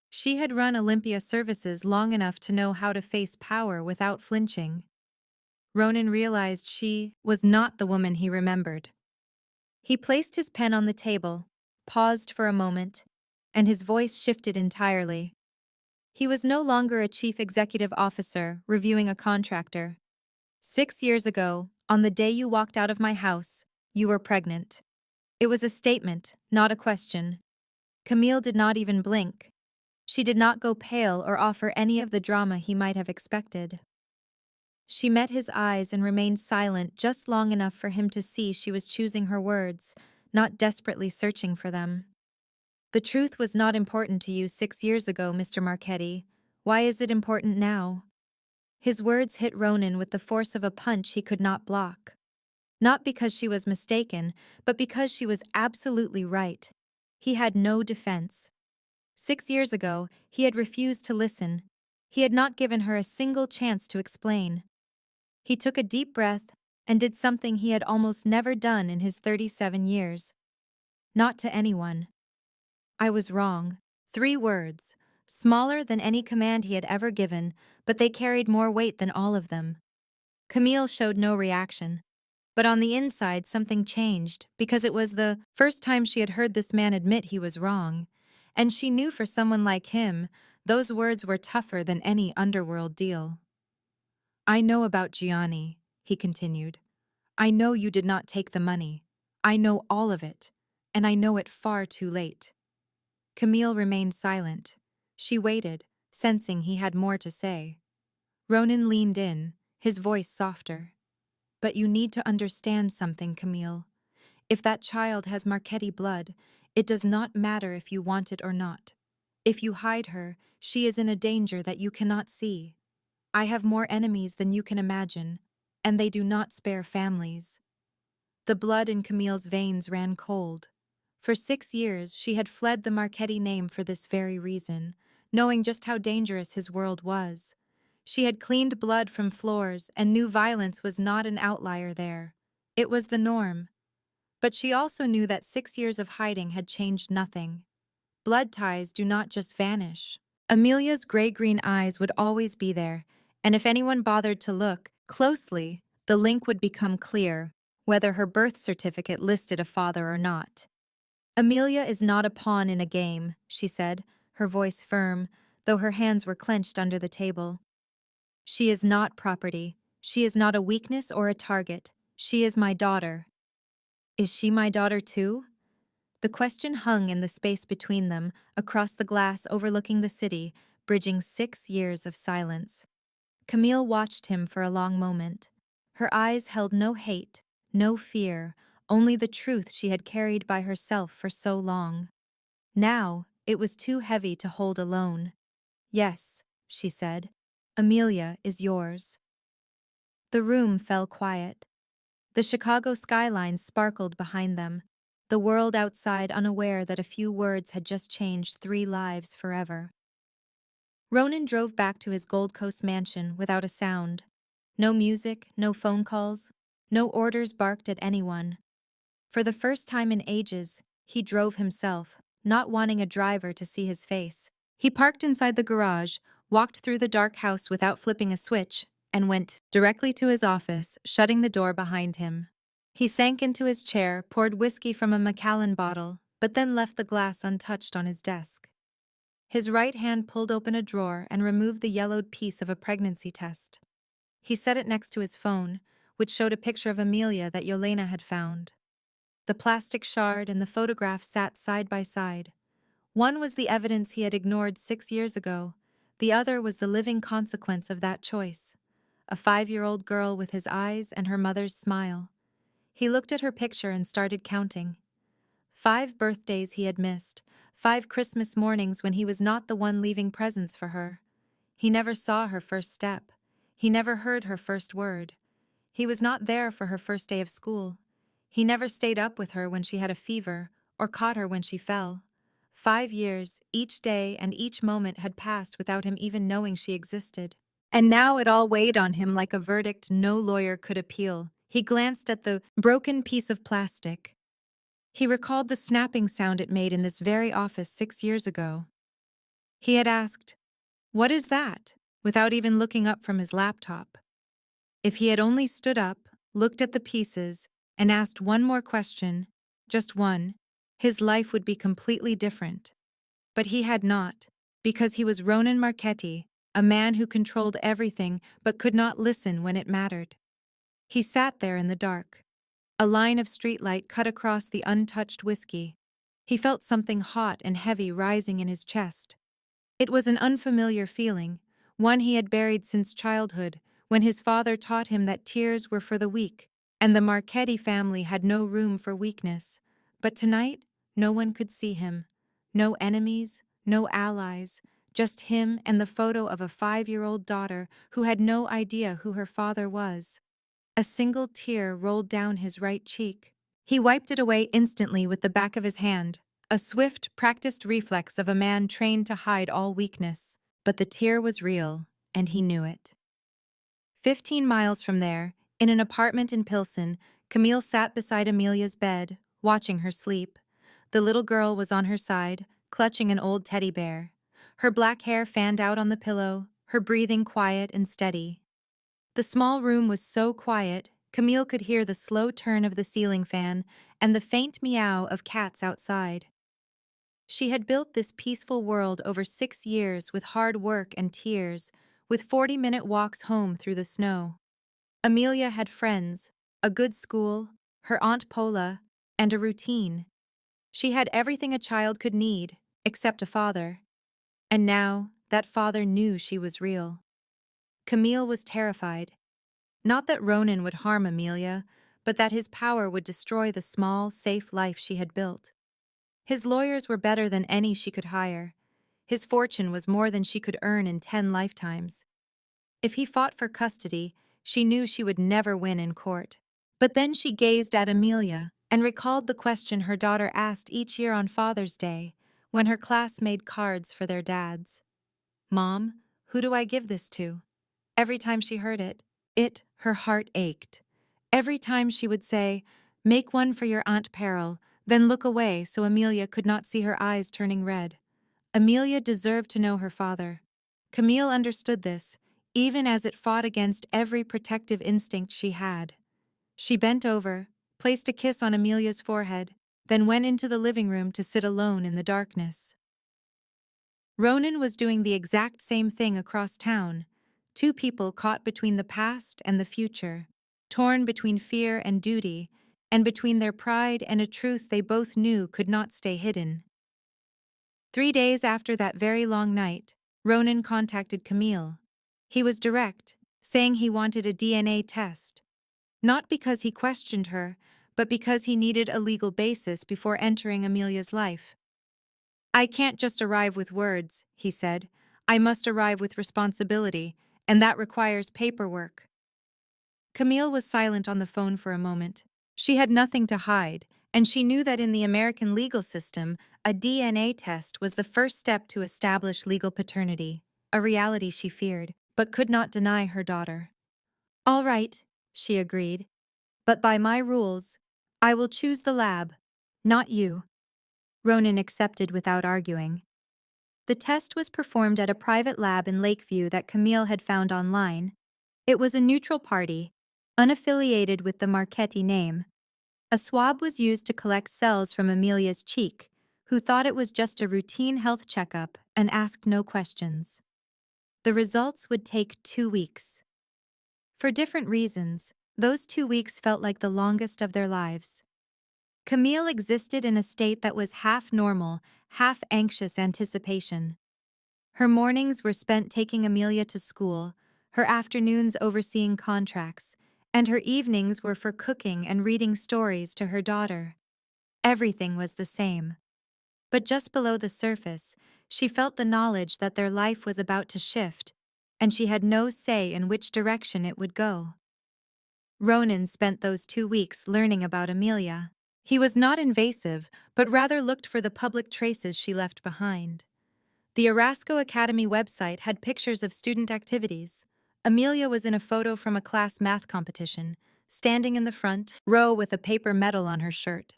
She had run Olympia services long enough to know how to face power without flinching. Ronan realized she was not the woman he remembered. He placed his pen on the table, paused for a moment, and his voice shifted entirely. He was no longer a chief executive officer reviewing a contractor. 6 years ago, on the day you walked out of my house, you were pregnant. It was a statement, not a question. Camille did not even blink. She did not go pale or offer any of the drama he might have expected. She met his eyes and remained silent just long enough for him to see she was choosing her words, not desperately searching for them. The truth was not important to you 6 years ago, Mr. Marchetti. Why is it important now? His words hit Ronan with the force of a punch he could not block. Not because she was mistaken, but because she was absolutely right. He had no defense. 6 years ago, he had refused to listen. He had not given her a single chance to explain. He took a deep breath and did something he had almost never done in his 37 years. Not to anyone. I was wrong. 3 words, smaller than any command he had ever given, but they carried more weight than all of them. Camille showed no reaction. But on the inside, something changed, because it was the first time she had heard this man admit he was wrong. And she knew for someone like him, those words were tougher than any underworld deal. I know about Gianni, he continued. I know you did not take the money. I know all of it, and I know it far too late. Camille remained silent. She waited, sensing he had more to say. Ronan leaned in, his voice softer. But you need to understand something, Camille. If that child has Marchetti blood, it does not matter if you want it or not. If you hide her, she is in a danger that you cannot see. I have more enemies than you can imagine, and they do not spare families. The blood in Camille's veins ran cold. For 6 years, she had fled the Marchetti name for this very reason, knowing just how dangerous his world was. She had cleaned blood from floors and knew violence was not an outlier there. It was the norm. But she also knew that 6 years of hiding had changed nothing. Blood ties do not just vanish. Amelia's gray-green eyes would always be there, and if anyone bothered to look closely, the link would become clear, whether her birth certificate listed a father or not. Amelia is not a pawn in a game, she said, her voice firm, though her hands were clenched under the table. She is not property. She is not a weakness or a target. She is my daughter. Is she my daughter too? The question hung in the space between them, across the glass overlooking the city, bridging 6 years of silence. Camille watched him for a long moment. Her eyes held no hate, no fear, only the truth she had carried by herself for so long. Now, it was too heavy to hold alone. Yes, she said, Amelia is yours. The room fell quiet. The Chicago skyline sparkled behind them, the world outside unaware that a few words had just changed 3 lives forever. Ronan drove back to his Gold Coast mansion without a sound. No music, no phone calls, no orders barked at anyone. For the first time in ages, he drove himself, not wanting a driver to see his face. He parked inside the garage, walked through the dark house without flipping a switch, and went directly to his office, shutting the door behind him. He sank into his chair, poured whiskey from a Macallan bottle, but then left the glass untouched on his desk. His right hand pulled open a drawer and removed the yellowed piece of a pregnancy test. He set it next to his phone, which showed a picture of Amelia that Yelena had found. The plastic shard and the photograph sat side by side. One was the evidence he had ignored 6 years ago. The other was the living consequence of that choice. A 5-year-old girl with his eyes and her mother's smile. He looked at her picture and started counting. 5 birthdays he had missed, 5 Christmas mornings when he was not the one leaving presents for her. He never saw her first step. He never heard her first word. He was not there for her first day of school. He never stayed up with her when she had a fever, or caught her when she fell. 5 years, each day and each moment had passed without him even knowing she existed. And now it all weighed on him like a verdict no lawyer could appeal. He glanced at the broken piece of plastic. He recalled the snapping sound it made in this very office 6 years ago. He had asked, "What is that?" without even looking up from his laptop. If he had only stood up, looked at the pieces, and asked one more question, just one, his life would be completely different. But he had not, because he was Ronan Marchetti, a man who controlled everything but could not listen when it mattered. He sat there in the dark. A line of streetlight cut across the untouched whiskey. He felt something hot and heavy rising in his chest. It was an unfamiliar feeling, one he had buried since childhood, when his father taught him that tears were for the weak, and the Marchetti family had no room for weakness. But tonight, no one could see him. No enemies, no allies, just him and the photo of a 5-year-old daughter who had no idea who her father was. A single tear rolled down his right cheek. He wiped it away instantly with the back of his hand, a swift, practiced reflex of a man trained to hide all weakness. But the tear was real, and he knew it. 15 miles from there, in an apartment in Pilsen, Camille sat beside Amelia's bed, watching her sleep. The little girl was on her side, clutching an old teddy bear. Her black hair fanned out on the pillow, her breathing quiet and steady. The small room was so quiet, Camille could hear the slow turn of the ceiling fan and the faint meow of cats outside. She had built this peaceful world over 6 years with hard work and tears, with 40-minute walks home through the snow. Amelia had friends, a good school, her Aunt Pola, and a routine. She had everything a child could need, except a father. And now, that father knew she was real. Camille was terrified. Not that Ronan would harm Amelia, but that his power would destroy the small, safe life she had built. His lawyers were better than any she could hire. His fortune was more than she could earn in 10 lifetimes. If he fought for custody, she knew she would never win in court. But then she gazed at Amelia and recalled the question her daughter asked each year on Father's Day when her class made cards for their dads. "Mom, who do I give this to?" Every time she heard it, her heart ached. Every time she would say, "Make one for your Aunt Peril," then look away so Amelia could not see her eyes turning red. Amelia deserved to know her father. Camille understood this, even as it fought against every protective instinct she had. She bent over, placed a kiss on Amelia's forehead, then went into the living room to sit alone in the darkness. Ronan was doing the exact same thing across town. Two people caught between the past and the future, torn between fear and duty, and between their pride and a truth they both knew could not stay hidden. 3 days after that very long night, Ronan contacted Camille. He was direct, saying he wanted a DNA test. Not because he questioned her, but because he needed a legal basis before entering Amelia's life. "I can't just arrive with words," he said. "I must arrive with responsibility, and that requires paperwork." Camille was silent on the phone for a moment. She had nothing to hide, and she knew that in the American legal system, a DNA test was the first step to establish legal paternity, a reality she feared, but could not deny her daughter. "All right," she agreed, "but by my rules, I will choose the lab, not you." Ronan accepted without arguing. The test was performed at a private lab in Lakeview that Camille had found online. It was a neutral party, unaffiliated with the Marchetti name. A swab was used to collect cells from Amelia's cheek, who thought it was just a routine health checkup and asked no questions. The results would take 2 weeks. For different reasons, those 2 weeks felt like the longest of their lives. Camille existed in a state that was half normal, half anxious anticipation. Her mornings were spent taking Amelia to school, her afternoons overseeing contracts, and her evenings were for cooking and reading stories to her daughter. Everything was the same. But just below the surface, she felt the knowledge that their life was about to shift, and she had no say in which direction it would go. Ronan spent those 2 weeks learning about Amelia. He was not invasive, but rather looked for the public traces she left behind. The Erasco Academy website had pictures of student activities. Amelia was in a photo from a class math competition, standing in the front row with a paper medal on her shirt.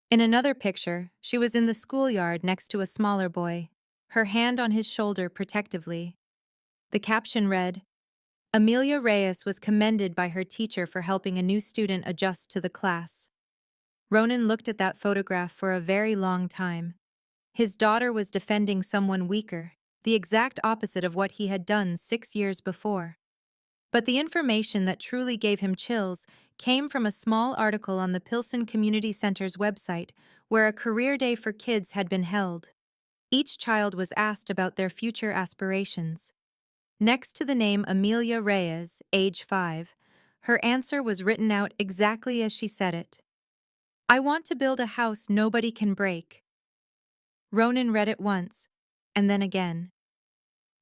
In another picture, she was in the schoolyard next to a smaller boy, her hand on his shoulder protectively. The caption read, "Amelia Reyes was commended by her teacher for helping a new student adjust to the class." Ronan looked at that photograph for a very long time. His daughter was defending someone weaker, the exact opposite of what he had done 6 years before. But the information that truly gave him chills came from a small article on the Pilsen Community Center's website where a career day for kids had been held. Each child was asked about their future aspirations. Next to the name Amelia Reyes, age 5, her answer was written out exactly as she said it. "I want to build a house nobody can break." Ronan read it once, and then again.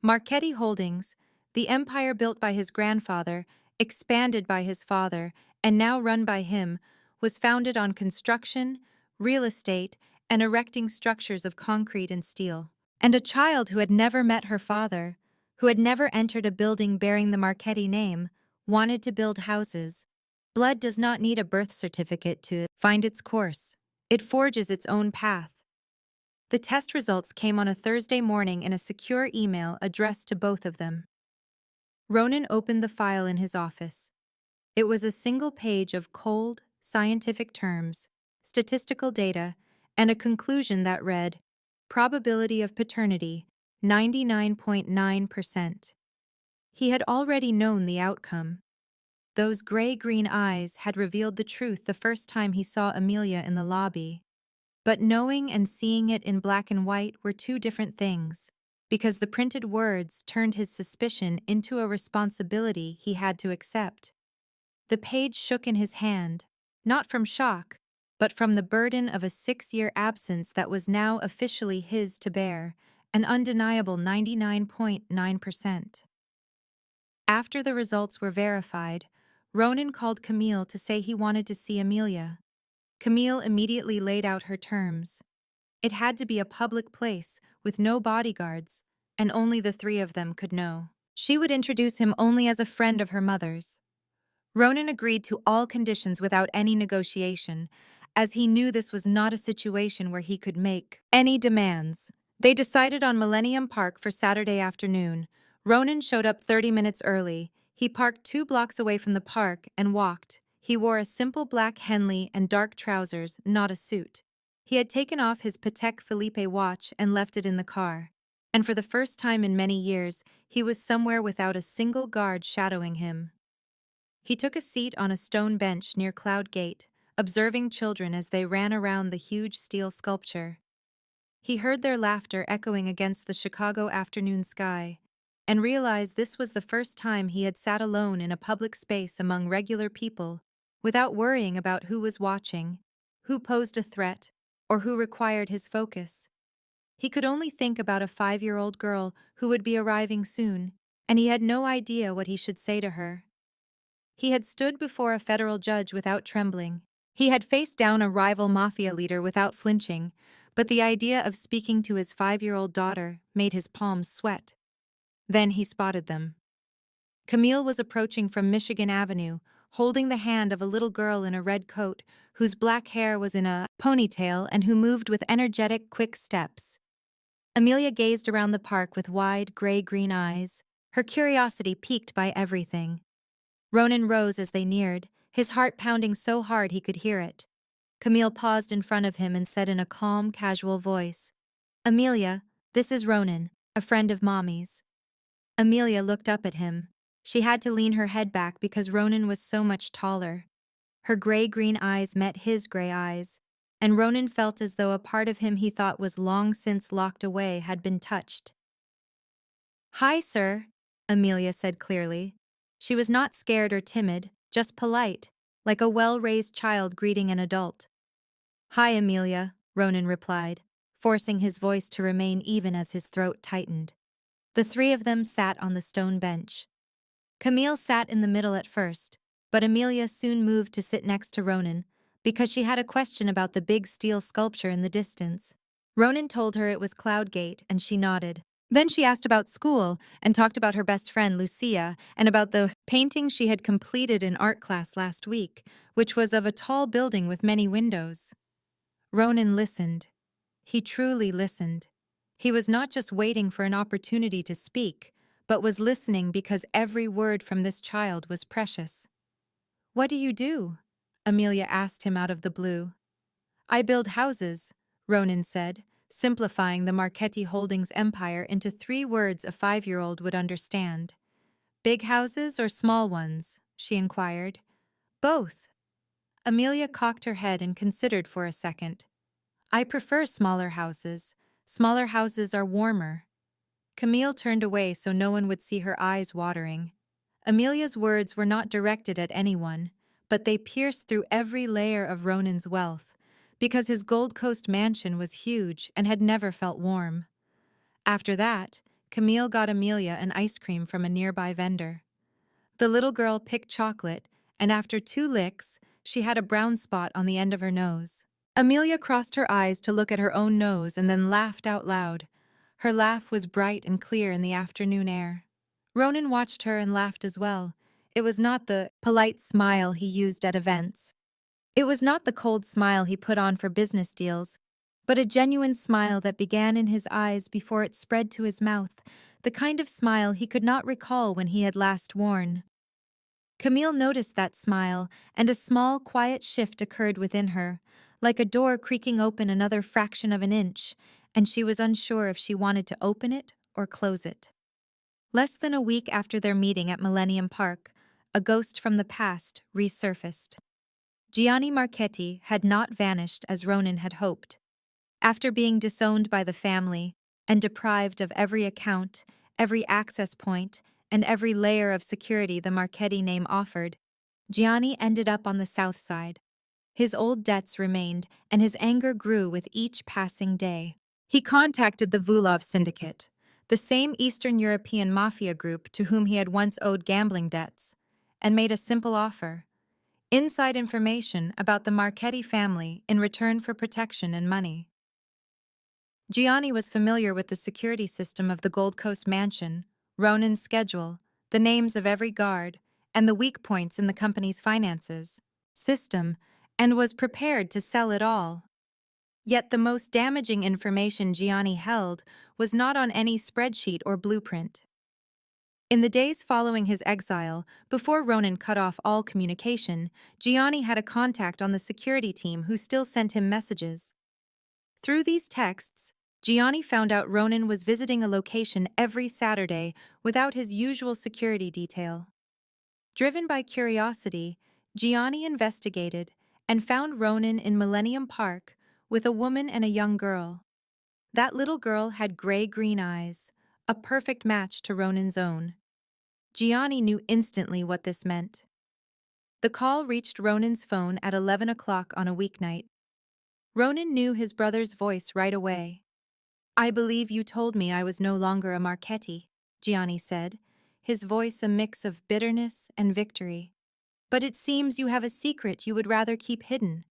Marchetti Holdings, the empire built by his grandfather, expanded by his father, and now run by him, was founded on construction, real estate, and erecting structures of concrete and steel. And a child who had never met her father, who had never entered a building bearing the Marchetti name, wanted to build houses. Blood does not need a birth certificate to find its course. It forges its own path. The test results came on a Thursday morning in a secure email addressed to both of them. Ronan opened the file in his office. It was a single page of cold, scientific terms, statistical data, and a conclusion that read, "Probability of paternity, 99.9%. He had already known the outcome. Those gray-green eyes had revealed the truth the first time he saw Amelia in the lobby. But knowing and seeing it in black and white were two different things, because the printed words turned his suspicion into a responsibility he had to accept. The page shook in his hand, not from shock, but from the burden of a 6-year absence that was now officially his to bear, an undeniable 99.9%. After the results were verified, Ronan called Camille to say he wanted to see Amelia. Camille immediately laid out her terms. It had to be a public place, with no bodyguards, and only the three of them could know. She would introduce him only as a friend of her mother's. Ronan agreed to all conditions without any negotiation, as he knew this was not a situation where he could make any demands. They decided on Millennium Park for Saturday afternoon. Ronan showed up 30 minutes early. He parked 2 blocks away from the park and walked. He wore a simple black Henley and dark trousers, not a suit. He had taken off his Patek Philippe watch and left it in the car. And for the first time in many years, he was somewhere without a single guard shadowing him. He took a seat on a stone bench near Cloud Gate, observing children as they ran around the huge steel sculpture. He heard their laughter echoing against the Chicago afternoon sky, and realized this was the first time he had sat alone in a public space among regular people, without worrying about who was watching, who posed a threat, or who required his focus. He could only think about a 5-year-old girl who would be arriving soon, and he had no idea what he should say to her. He had stood before a federal judge without trembling. He had faced down a rival mafia leader without flinching, but the idea of speaking to his 5-year-old daughter made his palms sweat. Then he spotted them. Camille was approaching from Michigan Avenue, holding the hand of a little girl in a red coat, whose black hair was in a ponytail and who moved with energetic, quick steps. Amelia gazed around the park with wide, gray-green eyes, her curiosity piqued by everything. Ronan rose as they neared, his heart pounding so hard he could hear it. Camille paused in front of him and said in a calm, casual voice, "Amelia, this is Ronan, a friend of Mommy's." Amelia looked up at him. She had to lean her head back because Ronan was so much taller. Her gray-green eyes met his gray eyes, and Ronan felt as though a part of him he thought was long since locked away had been touched. "Hi, sir," Amelia said clearly. She was not scared or timid, just polite, like a well-raised child greeting an adult. "Hi, Amelia," Ronan replied, forcing his voice to remain even as his throat tightened. The three of them sat on the stone bench. Camille sat in the middle at first, but Amelia soon moved to sit next to Ronan, because she had a question about the big steel sculpture in the distance. Ronan told her it was Cloud Gate, and she nodded. Then she asked about school and talked about her best friend Lucia and about the painting she had completed in art class last week, which was of a tall building with many windows. Ronan listened. He truly listened. He was not just waiting for an opportunity to speak, but was listening because every word from this child was precious. "What do you do?" Amelia asked him out of the blue. "I build houses," Ronan said, simplifying the Marchetti Holdings empire into 3 words a 5-year-old would understand. "Big houses or small ones?" she inquired. "Both." Amelia cocked her head and considered for a second. "I prefer smaller houses. Smaller houses are warmer." Camille turned away so no one would see her eyes watering. Amelia's words were not directed at anyone, but they pierced through every layer of Ronan's wealth, because his Gold Coast mansion was huge and had never felt warm. After that, Camille got Amelia an ice cream from a nearby vendor. The little girl picked chocolate, and after 2 licks, she had a brown spot on the end of her nose. Amelia crossed her eyes to look at her own nose and then laughed out loud. Her laugh was bright and clear in the afternoon air. Ronan watched her and laughed as well. It was not the polite smile he used at events. It was not the cold smile he put on for business deals, but a genuine smile that began in his eyes before it spread to his mouth, the kind of smile he could not recall when he had last worn. Camille noticed that smile, and a small, quiet shift occurred within her, like a door creaking open another fraction of an inch, and she was unsure if she wanted to open it or close it. Less than a week after their meeting at Millennium Park, a ghost from the past resurfaced. Gianni Marchetti had not vanished as Ronan had hoped. After being disowned by the family and deprived of every account, every access point, and every layer of security the Marchetti name offered, Gianni ended up on the south side. His old debts remained, and his anger grew with each passing day. He contacted the Vulov syndicate, the same Eastern European mafia group to whom he had once owed gambling debts, and made a simple offer: inside information about the Marchetti family in return for protection and money. Gianni was familiar with the security system of the Gold Coast mansion, Ronan's schedule, the names of every guard, and the weak points in the company's finances system, and was prepared to sell it all. Yet the most damaging information Gianni held was not on any spreadsheet or blueprint. In the days following his exile, before Ronan cut off all communication, Gianni had a contact on the security team who still sent him messages. Through these texts, Gianni found out Ronan was visiting a location every Saturday without his usual security detail. Driven by curiosity, Gianni investigated and found Ronan in Millennium Park with a woman and a young girl. That little girl had gray-green eyes, a perfect match to Ronan's own. Gianni knew instantly what this meant. The call reached Ronan's phone at 11 o'clock on a weeknight. Ronan knew his brother's voice right away. "I believe you told me I was no longer a Marchetti," Gianni said, his voice a mix of bitterness and victory. "But it seems you have a secret you would rather keep hidden.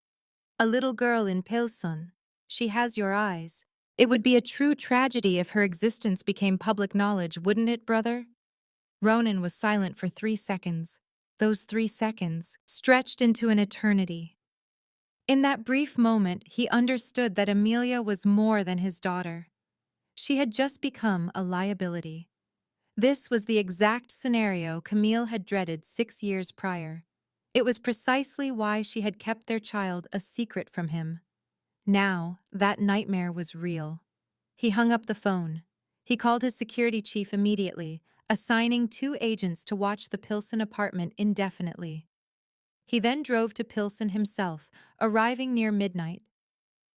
A little girl in Pilsen. She has your eyes. It would be a true tragedy if her existence became public knowledge, wouldn't it, brother?" Ronan was silent for 3 seconds. Those 3 seconds stretched into an eternity. In that brief moment, he understood that Amelia was more than his daughter. She had just become a liability. This was the exact scenario Camille had dreaded 6 years prior. It was precisely why she had kept their child a secret from him. Now, that nightmare was real. He hung up the phone. He called his security chief immediately, assigning 2 agents to watch the Pilsen apartment indefinitely. He then drove to Pilsen himself, arriving near midnight.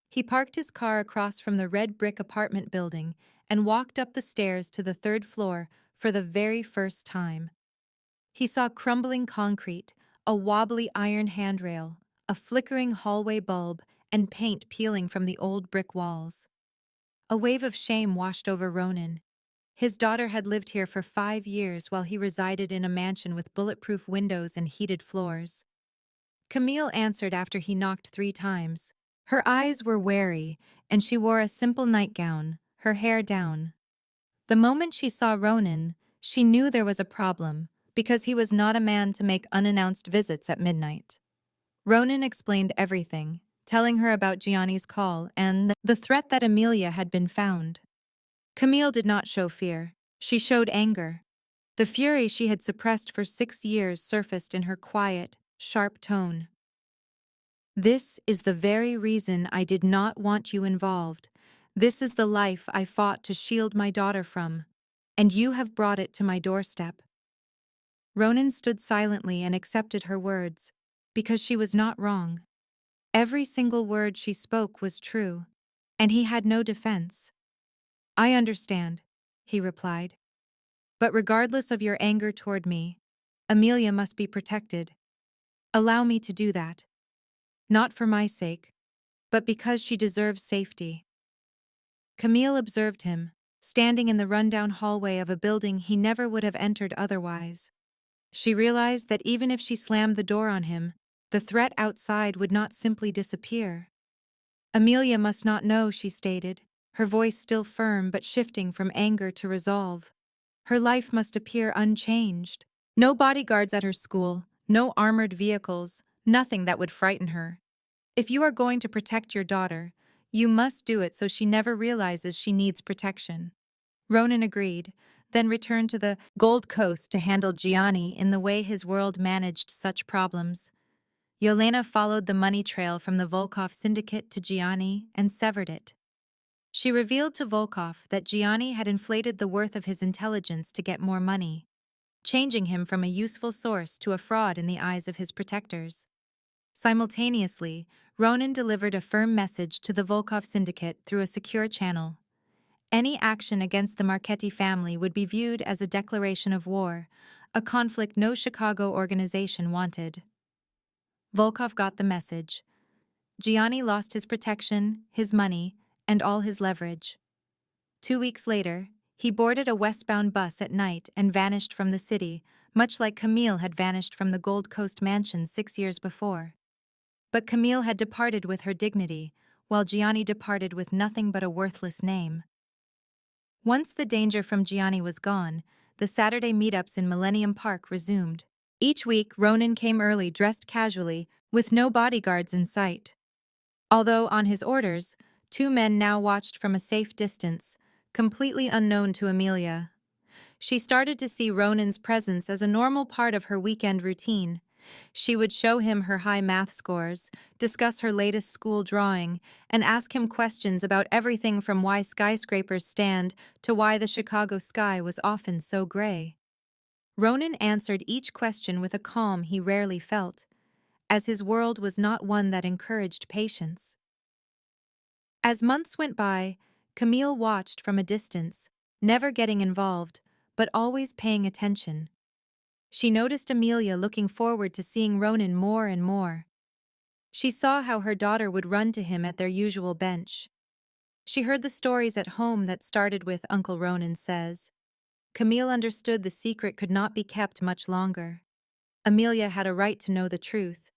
He parked his car across from the red brick apartment building and walked up the stairs to the 3rd floor for the very first time. He saw crumbling concrete, a wobbly iron handrail, a flickering hallway bulb, and paint peeling from the old brick walls. A wave of shame washed over Ronan. His daughter had lived here for 5 years while he resided in a mansion with bulletproof windows and heated floors. Camille answered after he knocked 3 times. Her eyes were wary, and she wore a simple nightgown, her hair down. The moment she saw Ronan, she knew there was a problem, because he was not a man to make unannounced visits at midnight. Ronan explained everything, telling her about Gianni's call and the threat that Amelia had been found. Camille did not show fear. She showed anger. The fury she had suppressed for 6 years surfaced in her quiet, sharp tone. "This is the very reason I did not want you involved. This is the life I fought to shield my daughter from, and you have brought it to my doorstep." Ronan stood silently and accepted her words, because she was not wrong. Every single word she spoke was true, and he had no defense. "I understand," he replied. "But regardless of your anger toward me, Amelia must be protected. Allow me to do that. Not for my sake, but because she deserves safety." Camille observed him, standing in the rundown hallway of a building he never would have entered otherwise. She realized that even if she slammed the door on him, the threat outside would not simply disappear. "Amelia must not know," she stated, her voice still firm but shifting from anger to resolve. "Her life must appear unchanged. No bodyguards at her school, no armored vehicles, nothing that would frighten her. If you are going to protect your daughter, you must do it so she never realizes she needs protection." Ronan agreed, then returned to the Gold Coast to handle Gianni in the way his world managed such problems. Yelena followed the money trail from the Volkov syndicate to Gianni and severed it. She revealed to Volkov that Gianni had inflated the worth of his intelligence to get more money, changing him from a useful source to a fraud in the eyes of his protectors. Simultaneously, Ronan delivered a firm message to the Volkov syndicate through a secure channel. Any action against the Marchetti family would be viewed as a declaration of war, a conflict no Chicago organization wanted. Volkov got the message. Gianni lost his protection, his money, and all his leverage. 2 weeks later, he boarded a westbound bus at night and vanished from the city, much like Camille had vanished from the Gold Coast mansion 6 years before. But Camille had departed with her dignity, while Gianni departed with nothing but a worthless name. Once the danger from Gianni was gone, the Saturday meetups in Millennium Park resumed. Each week, Ronan came early dressed casually, with no bodyguards in sight. Although, on his orders, 2 men now watched from a safe distance, completely unknown to Amelia. She started to see Ronan's presence as a normal part of her weekend routine. She would show him her high math scores, discuss her latest school drawing, and ask him questions about everything from why skyscrapers stand to why the Chicago sky was often so gray. Ronan answered each question with a calm he rarely felt, as his world was not one that encouraged patience. As months went by, Camille watched from a distance, never getting involved, but always paying attention. She noticed Amelia looking forward to seeing Ronan more and more. She saw how her daughter would run to him at their usual bench. She heard the stories at home that started with Uncle Ronan says. Camille understood the secret could not be kept much longer. Amelia had a right to know the truth.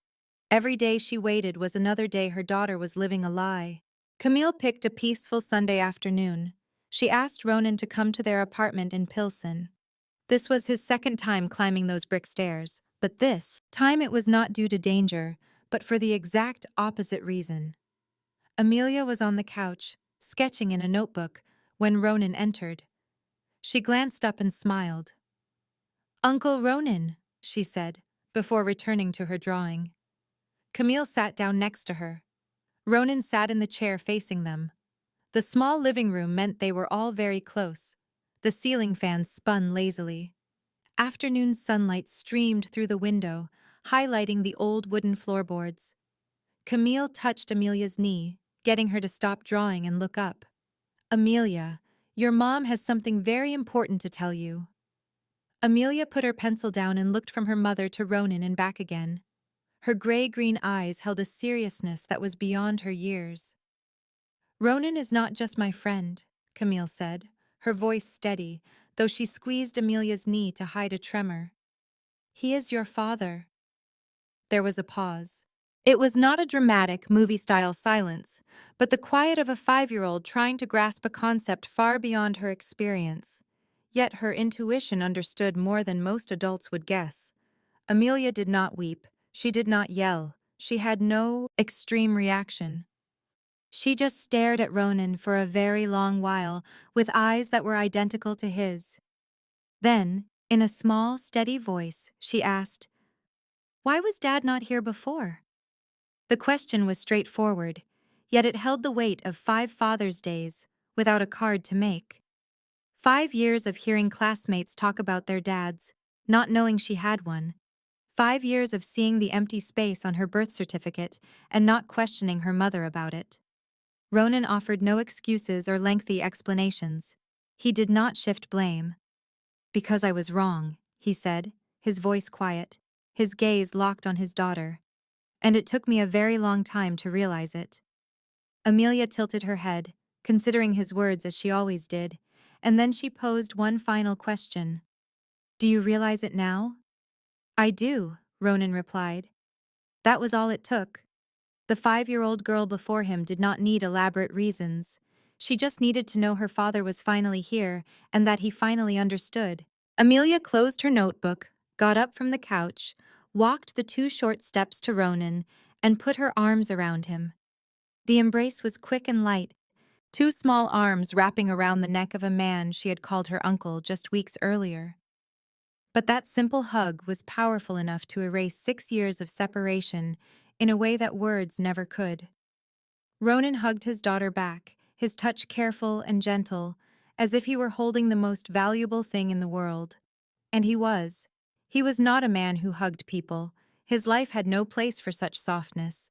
Every day she waited was another day her daughter was living a lie. Camille picked a peaceful Sunday afternoon. She asked Ronan to come to their apartment in Pilsen. This was his second time climbing those brick stairs, but this time it was not due to danger, but for the exact opposite reason. Amelia was on the couch, sketching in a notebook, when Ronan entered. She glanced up and smiled. "Uncle Ronan," she said, before returning to her drawing. Camille sat down next to her. Ronan sat in the chair facing them. The small living room meant they were all very close. The ceiling fans spun lazily. Afternoon sunlight streamed through the window, highlighting the old wooden floorboards. Camille touched Amelia's knee, getting her to stop drawing and look up. "Amelia, your mom has something very important to tell you." Amelia put her pencil down and looked from her mother to Ronan and back again. Her gray-green eyes held a seriousness that was beyond her years. "Ronan is not just my friend," Camille said, her voice steady, though she squeezed Amelia's knee to hide a tremor. "He is your father." There was a pause. It was not a dramatic, movie-style silence, but the quiet of a 5-year-old trying to grasp a concept far beyond her experience. Yet her intuition understood more than most adults would guess. Amelia did not weep. She did not yell. She had no extreme reaction. She just stared at Ronan for a very long while, with eyes that were identical to his. Then, in a small, steady voice, she asked, "Why was Dad not here before?" The question was straightforward, yet it held the weight of 5 Father's Days, without a card to make. 5 years of hearing classmates talk about their dads, not knowing she had one. 5 years of seeing the empty space on her birth certificate and not questioning her mother about it. Ronan offered no excuses or lengthy explanations. He did not shift blame. "Because I was wrong," he said, his voice quiet, his gaze locked on his daughter. "And it took me a very long time to realize it." Amelia tilted her head, considering his words as she always did, and then she posed one final question. "Do you realize it now?" "I do," Ronan replied. That was all it took. The 5-year-old girl before him did not need elaborate reasons. She just needed to know her father was finally here and that he finally understood. Amelia closed her notebook, got up from the couch, walked the 2 short steps to Ronan, and put her arms around him. The embrace was quick and light, 2 small arms wrapping around the neck of a man she had called her uncle just weeks earlier. But that simple hug was powerful enough to erase 6 years of separation in a way that words never could. Ronan hugged his daughter back, his touch careful and gentle, as if he were holding the most valuable thing in the world. And he was. He was not a man who hugged people. His life had no place for such softness.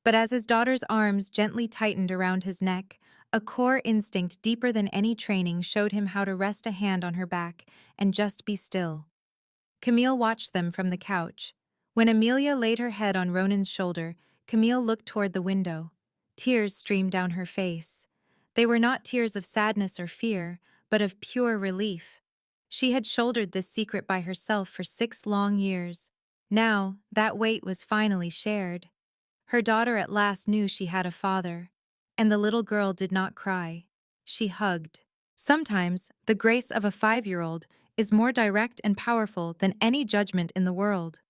But as his daughter's arms gently tightened around his neck, a core instinct deeper than any training showed him how to rest a hand on her back and just be still. Camille watched them from the couch. When Amelia laid her head on Ronan's shoulder, Camille looked toward the window. Tears streamed down her face. They were not tears of sadness or fear, but of pure relief. She had shouldered this secret by herself for 6 long years. Now, that weight was finally shared. Her daughter at last knew she had a father. And the little girl did not cry. She hugged. Sometimes, the grace of a 5-year-old is more direct and powerful than any judgment in the world.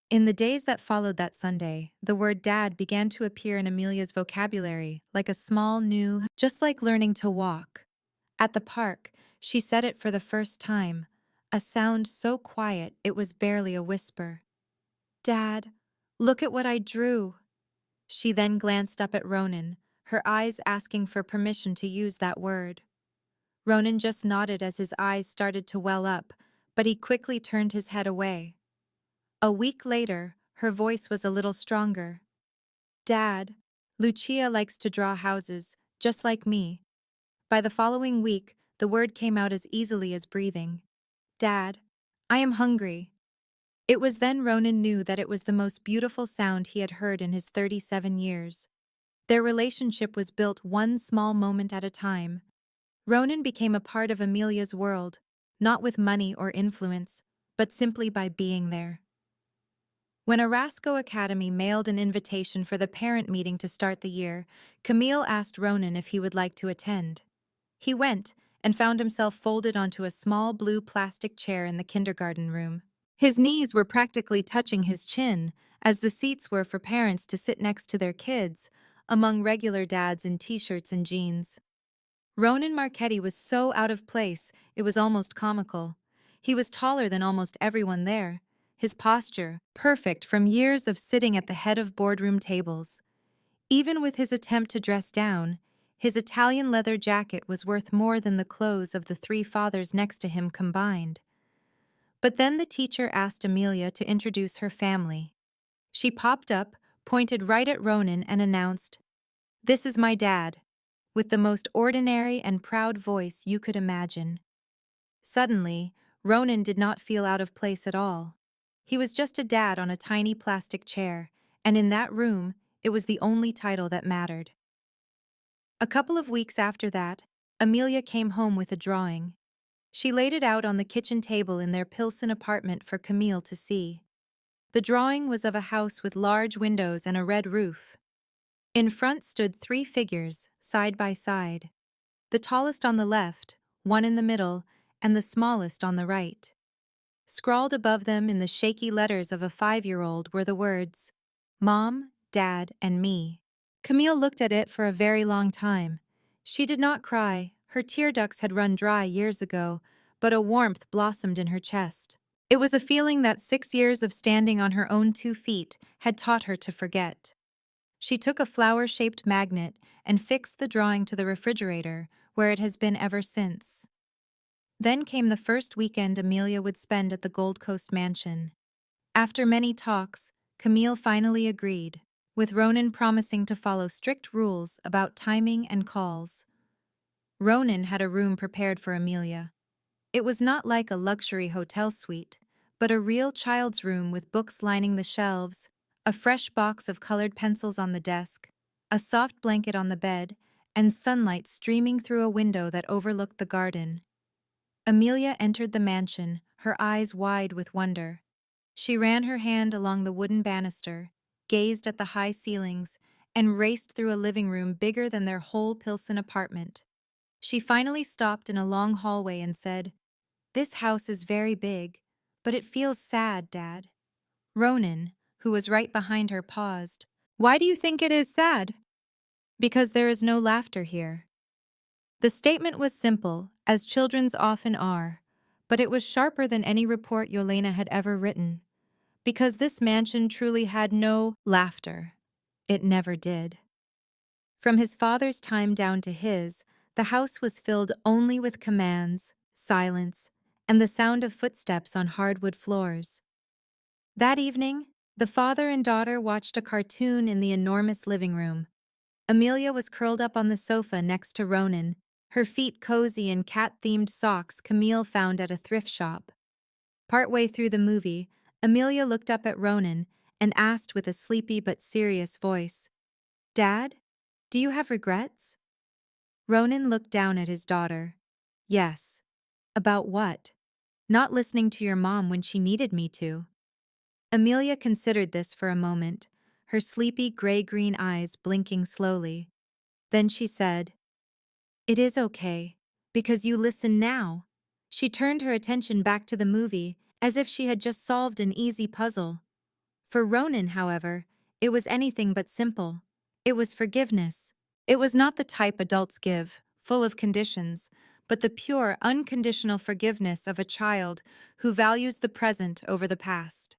In the days that followed that Sunday, the word dad began to appear in Amelia's vocabulary like a small new, just like learning to walk. At the park, she said it for the first time, a sound so quiet it was barely a whisper. Dad, look at what I drew. She then glanced up at Ronan, her eyes asking for permission to use that word. Ronan just nodded as his eyes started to well up, but he quickly turned his head away. A week later, her voice was a little stronger. Dad, Lucia likes to draw houses, just like me. By the following week, the word came out as easily as breathing. Dad, I am hungry. It was then Ronan knew that it was the most beautiful sound he had heard in his 37 years. Their relationship was built one small moment at a time. Ronan became a part of Amelia's world, not with money or influence, but simply by being there. When Erasco Academy mailed an invitation for the parent meeting to start the year, Camille asked Ronan if he would like to attend. He went and found himself folded onto a small blue plastic chair in the kindergarten room. His knees were practically touching his chin, as the seats were for parents to sit next to their kids, among regular dads in t-shirts and jeans. Ronan Marchetti was so out of place, it was almost comical. He was taller than almost everyone there, his posture perfect from years of sitting at the head of boardroom tables. Even with his attempt to dress down, his Italian leather jacket was worth more than the clothes of the 3 fathers next to him combined. But then the teacher asked Amelia to introduce her family. She popped up, pointed right at Ronan and announced, "This is my dad," with the most ordinary and proud voice you could imagine. Suddenly, Ronan did not feel out of place at all. He was just a dad on a tiny plastic chair, and in that room, it was the only title that mattered. A couple of weeks after that, Amelia came home with a drawing. She laid it out on the kitchen table in their Pilsen apartment for Camille to see. The drawing was of a house with large windows and a red roof. In front stood 3 figures, side by side. The tallest on the left, one in the middle, and the smallest on the right. Scrawled above them in the shaky letters of a 5-year-old were the words, Mom, Dad, and me. Camille looked at it for a very long time. She did not cry, her tear ducts had run dry years ago, but a warmth blossomed in her chest. It was a feeling that 6 years of standing on her own 2 feet had taught her to forget. She took a flower-shaped magnet and fixed the drawing to the refrigerator, where it has been ever since. Then came the first weekend Amelia would spend at the Gold Coast mansion. After many talks, Camille finally agreed, with Ronan promising to follow strict rules about timing and calls. Ronan had a room prepared for Amelia. It was not like a luxury hotel suite, but a real child's room with books lining the shelves, a fresh box of colored pencils on the desk, a soft blanket on the bed, and sunlight streaming through a window that overlooked the garden. Amelia entered the mansion, her eyes wide with wonder. She ran her hand along the wooden banister, gazed at the high ceilings, and raced through a living room bigger than their whole Pilsen apartment. She finally stopped in a long hallway and said, "This house is very big, but it feels sad, Dad." Ronan, who was right behind her, paused. "Why do you think it is sad?" "Because there is no laughter here." The statement was simple, as children's often are, but it was sharper than any report Yolena had ever written. Because this mansion truly had no laughter. It never did. From his father's time down to his, the house was filled only with commands, silence, and the sound of footsteps on hardwood floors. That evening, The father and daughter watched a cartoon in the enormous living room. Amelia was curled up on the sofa next to Ronan, her feet cozy in cat-themed socks Camille found at a thrift shop. Partway through the movie, Amelia looked up at Ronan and asked with a sleepy but serious voice, "Dad, do you have regrets?" Ronan looked down at his daughter. "Yes." "About what?" "Not listening to your mom when she needed me to." Amelia considered this for a moment, her sleepy gray-green eyes blinking slowly. Then she said, "It is okay, because you listen now." She turned her attention back to the movie, as if she had just solved an easy puzzle. For Ronan, however, it was anything but simple. It was forgiveness. It was not the type adults give, full of conditions, but the pure, unconditional forgiveness of a child who values the present over the past.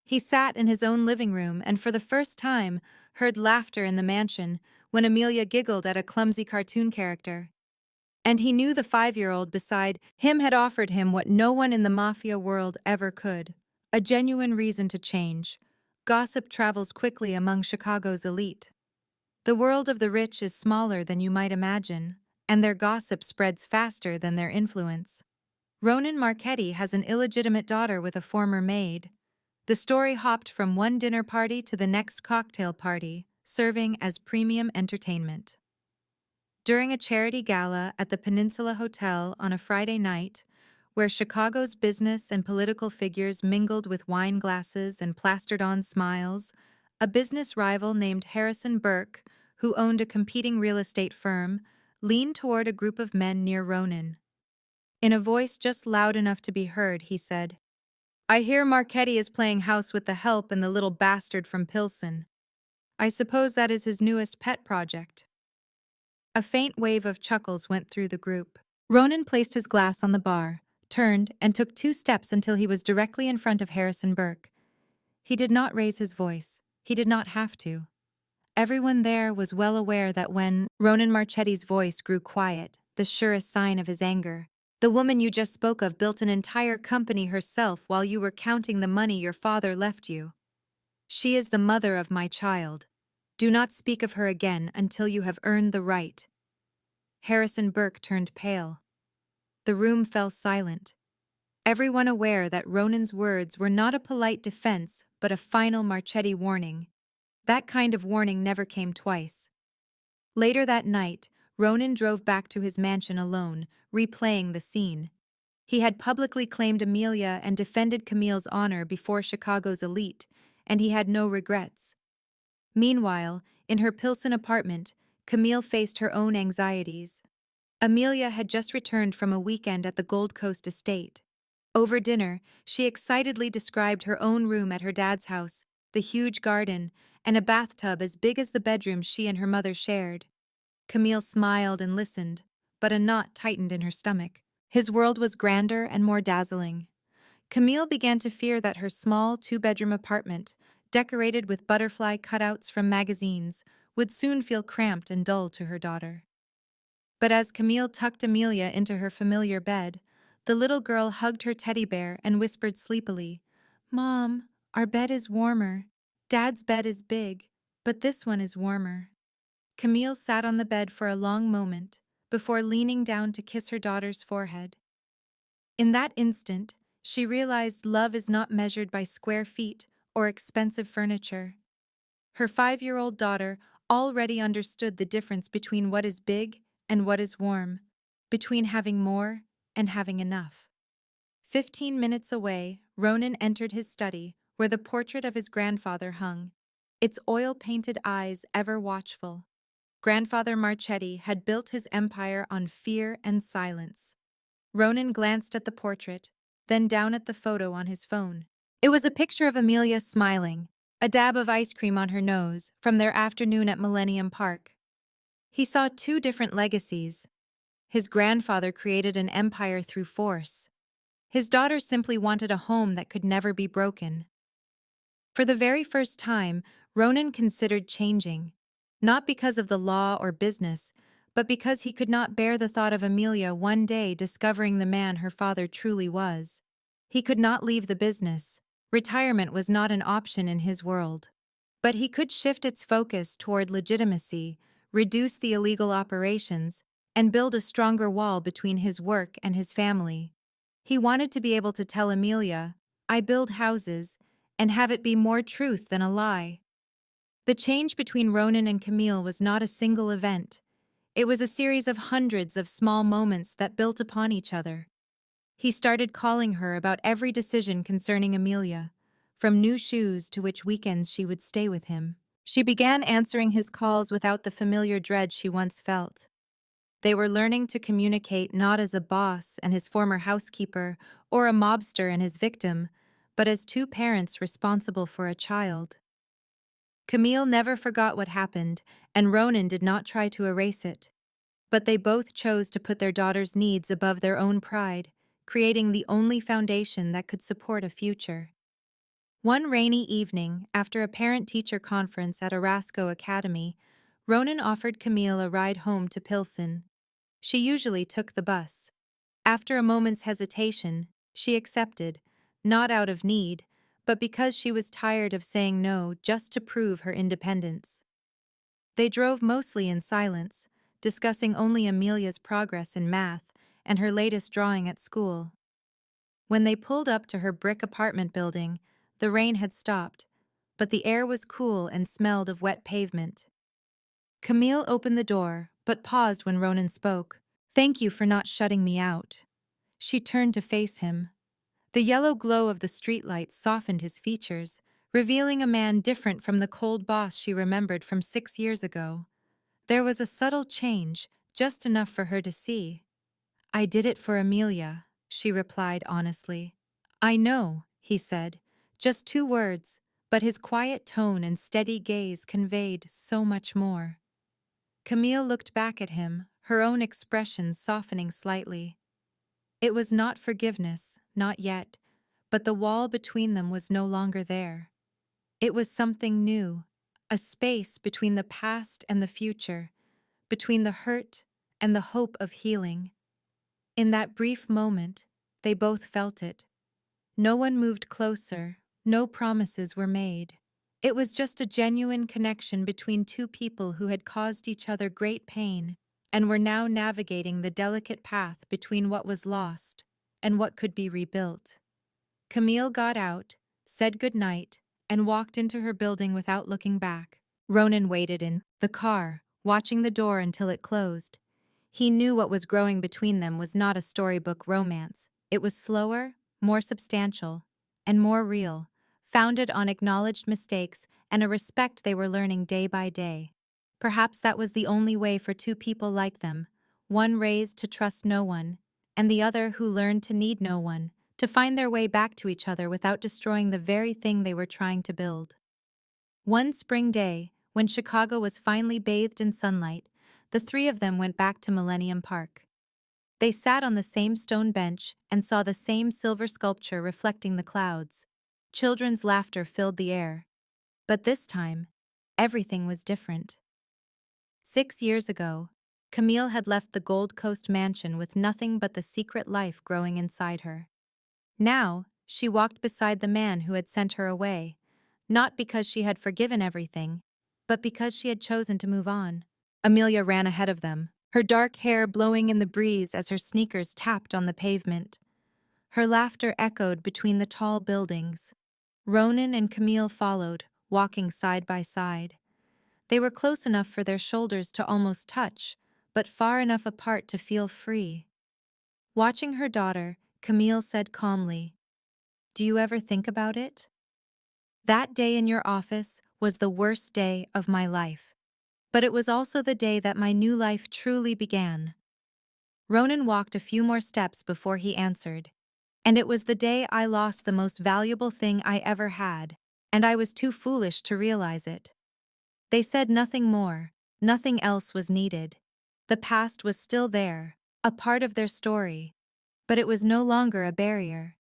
He sat in his own living room and for the first time heard laughter in the mansion when Amelia giggled at a clumsy cartoon character. And he knew the 5-year-old beside him had offered him what no one in the mafia world ever could, a genuine reason to change. Gossip travels quickly among Chicago's elite. The world of the rich is smaller than you might imagine, and their gossip spreads faster than their influence. Ronan Marchetti has an illegitimate daughter with a former maid. The story hopped from one dinner party to the next cocktail party, serving as premium entertainment. During a charity gala at the Peninsula Hotel on a Friday night, where Chicago's business and political figures mingled with wine glasses and plastered-on smiles, a business rival named Harrison Burke, who owned a competing real estate firm, leaned toward a group of men near Ronan. In a voice just loud enough to be heard, he said, "I hear Marchetti is playing house with the help and the little bastard from Pilsen. I suppose that is his newest pet project." A faint wave of chuckles went through the group. Ronan placed his glass on the bar, turned, and took 2 steps until he was directly in front of Harrison Burke. He did not raise his voice. He did not have to. Everyone there was well aware that when Ronan Marchetti's voice grew quiet, the surest sign of his anger. "The woman you just spoke of built an entire company herself while you were counting the money your father left you. She is the mother of my child. Do not speak of her again until you have earned the right." Harrison Burke turned pale. The room fell silent, everyone aware that Ronan's words were not a polite defense but a final Marchetti warning. That kind of warning never came twice. Later that night, Ronan drove back to his mansion alone, replaying the scene. He had publicly claimed Amelia and defended Camille's honor before Chicago's elite, and he had no regrets. Meanwhile, in her Pilsen apartment, Camille faced her own anxieties. Amelia had just returned from a weekend at the Gold Coast estate. Over dinner, she excitedly described her own room at her dad's house, the huge garden, and a bathtub as big as the bedroom she and her mother shared. Camille smiled and listened, but a knot tightened in her stomach. His world was grander and more dazzling. Camille began to fear that her small 2-bedroom apartment, decorated with butterfly cutouts from magazines, would soon feel cramped and dull to her daughter. But as Camille tucked Amelia into her familiar bed, the little girl hugged her teddy bear and whispered sleepily, "Mom, our bed is warmer. Dad's bed is big, but this one is warmer." Camille sat on the bed for a long moment, before leaning down to kiss her daughter's forehead. In that instant, she realized love is not measured by square feet or expensive furniture. Her 5-year-old daughter already understood the difference between what is big and what is warm, between having more and having enough. 15 minutes away, Ronan entered his study, where the portrait of his grandfather hung, its oil-painted eyes ever watchful. Grandfather Marchetti had built his empire on fear and silence. Ronan glanced at the portrait, then down at the photo on his phone. It was a picture of Amelia smiling, a dab of ice cream on her nose, from their afternoon at Millennium Park. He saw 2 different legacies. His grandfather created an empire through force. His daughter simply wanted a home that could never be broken. For the very first time, Ronan considered changing, not because of the law or business, but because he could not bear the thought of Amelia one day discovering the man her father truly was. He could not leave the business. Retirement was not an option in his world. But he could shift its focus toward legitimacy, reduce the illegal operations, and build a stronger wall between his work and his family. He wanted to be able to tell Amelia, "I build houses," and have it be more truth than a lie. The change between Ronan and Camille was not a single event. It was a series of hundreds of small moments that built upon each other. He started calling her about every decision concerning Amelia, from new shoes to which weekends she would stay with him. She began answering his calls without the familiar dread she once felt. They were learning to communicate not as a boss and his former housekeeper, or a mobster and his victim, but as two parents responsible for a child. Camille never forgot what happened, and Ronan did not try to erase it. But they both chose to put their daughter's needs above their own pride, creating the only foundation that could support a future. One rainy evening, after a parent-teacher conference at Erasco Academy, Ronan offered Camille a ride home to Pilsen. She usually took the bus. After a moment's hesitation, she accepted, not out of need, but because she was tired of saying no just to prove her independence. They drove mostly in silence, discussing only Amelia's progress in math and her latest drawing at school. When they pulled up to her brick apartment building, the rain had stopped, but the air was cool and smelled of wet pavement. Camille opened the door, but paused when Ronan spoke. "Thank you for not shutting me out." She turned to face him. The yellow glow of the streetlights softened his features, revealing a man different from the cold boss she remembered from 6 years ago. There was a subtle change, just enough for her to see. "I did it for Amelia," she replied honestly. "I know," he said, just 2 words, but his quiet tone and steady gaze conveyed so much more. Camille looked back at him, her own expression softening slightly. It was not forgiveness, not yet, but the wall between them was no longer there. It was something new, a space between the past and the future, between the hurt and the hope of healing. In that brief moment, they both felt it. No one moved closer, no promises were made. It was just a genuine connection between two people who had caused each other great pain and were now navigating the delicate path between what was lost and what could be rebuilt. Camille got out, said goodnight, and walked into her building without looking back. Ronan waited in the car, watching the door until it closed. He knew what was growing between them was not a storybook romance. It was slower, more substantial, and more real, founded on acknowledged mistakes and a respect they were learning day by day. Perhaps that was the only way for two people like them, one raised to trust no one, and the other who learned to need no one, to find their way back to each other without destroying the very thing they were trying to build. One spring day, when Chicago was finally bathed in sunlight, the three of them went back to Millennium Park. They sat on the same stone bench and saw the same silver sculpture reflecting the clouds. Children's laughter filled the air. But this time, everything was different. 6 years ago, Camille had left the Gold Coast mansion with nothing but the secret life growing inside her. Now, she walked beside the man who had sent her away, not because she had forgiven everything, but because she had chosen to move on. Amelia ran ahead of them, her dark hair blowing in the breeze as her sneakers tapped on the pavement. Her laughter echoed between the tall buildings. Ronan and Camille followed, walking side by side. They were close enough for their shoulders to almost touch, but far enough apart to feel free. Watching her daughter, Camille said calmly, "Do you ever think about it? That day in your office was the worst day of my life. But it was also the day that my new life truly began." Ronan walked a few more steps before he answered. "And it was the day I lost the most valuable thing I ever had, and I was too foolish to realize it." They said nothing more, nothing else was needed. The past was still there, a part of their story, but it was no longer a barrier.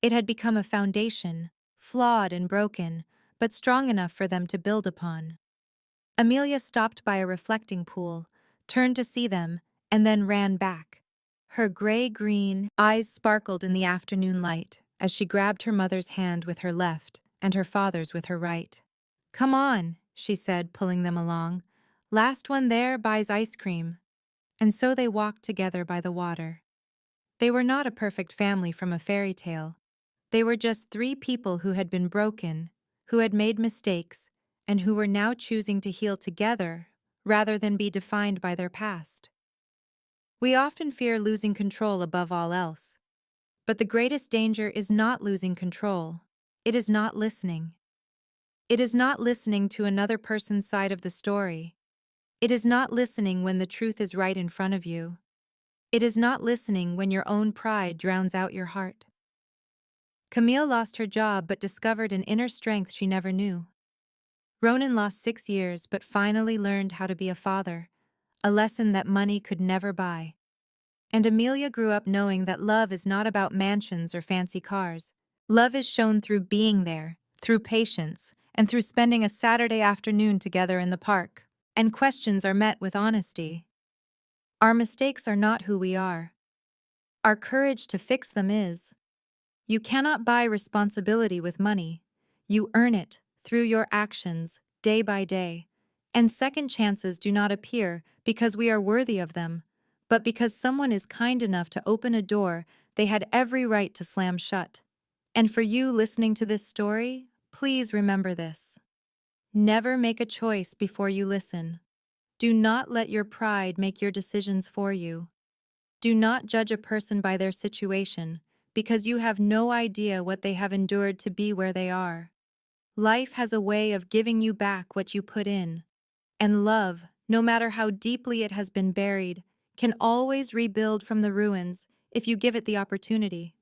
It had become a foundation, flawed and broken, but strong enough for them to build upon. Amelia stopped by a reflecting pool, turned to see them, and then ran back. Her gray-green eyes sparkled in the afternoon light. as she grabbed her mother's hand with her left and her father's with her right. "Come on," she said, pulling them along. "Last one there buys ice cream." And so they walked together by the water. They were not a perfect family from a fairy tale. They were just three people who had been broken, who had made mistakes, and who were now choosing to heal together rather than be defined by their past. We often fear losing control above all else. But the greatest danger is not losing control. It is not listening. It is not listening to another person's side of the story. It is not listening when the truth is right in front of you. It is not listening when your own pride drowns out your heart. Camille lost her job but discovered an inner strength she never knew. Ronan lost 6 years but finally learned how to be a father, a lesson that money could never buy. And Amelia grew up knowing that love is not about mansions or fancy cars. Love is shown through being there, through patience, and through spending a Saturday afternoon together in the park. And questions are met with honesty. Our mistakes are not who we are. Our courage to fix them is. You cannot buy responsibility with money. You earn it through your actions, day by day. And second chances do not appear because we are worthy of them, but because someone is kind enough to open a door they had every right to slam shut. And for you listening to this story, please remember this. Never make a choice before you listen. Do not let your pride make your decisions for you. Do not judge a person by their situation, because you have no idea what they have endured to be where they are. Life has a way of giving you back what you put in. And love, no matter how deeply it has been buried, can always rebuild from the ruins if you give it the opportunity.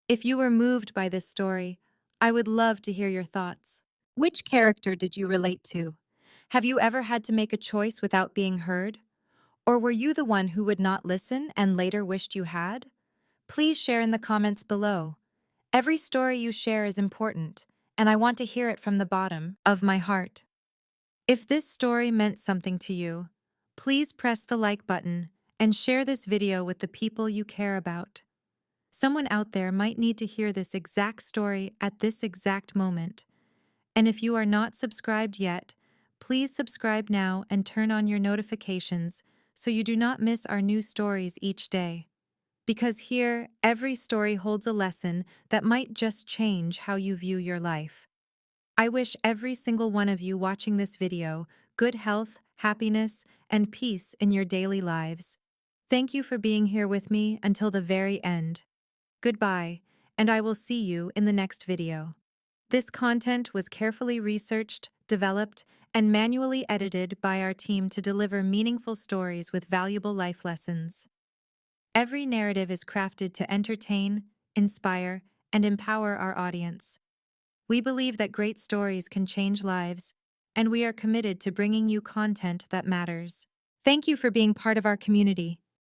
If you were moved by this story, I would love to hear your thoughts. Which character did you relate to? Have you ever had to make a choice without being heard? Or were you the one who would not listen and later wished you had? Please share in the comments below. Every story you share is important, and I want to hear it from the bottom of my heart. If this story meant something to you, please press the like button and share this video with the people you care about. Someone out there might need to hear this exact story at this exact moment. And if you are not subscribed yet, please subscribe now and turn on your notifications so you do not miss our new stories each day. Because here, every story holds a lesson that might just change how you view your life. I wish every single one of you watching this video good health, happiness, and peace in your daily lives. Thank you for being here with me until the very end. Goodbye, and I will see you in the next video. This content was carefully researched, developed, and manually edited by our team to deliver meaningful stories with valuable life lessons. Every narrative is crafted to entertain, inspire, and empower our audience. We believe that great stories can change lives, and we are committed to bringing you content that matters. Thank you for being part of our community.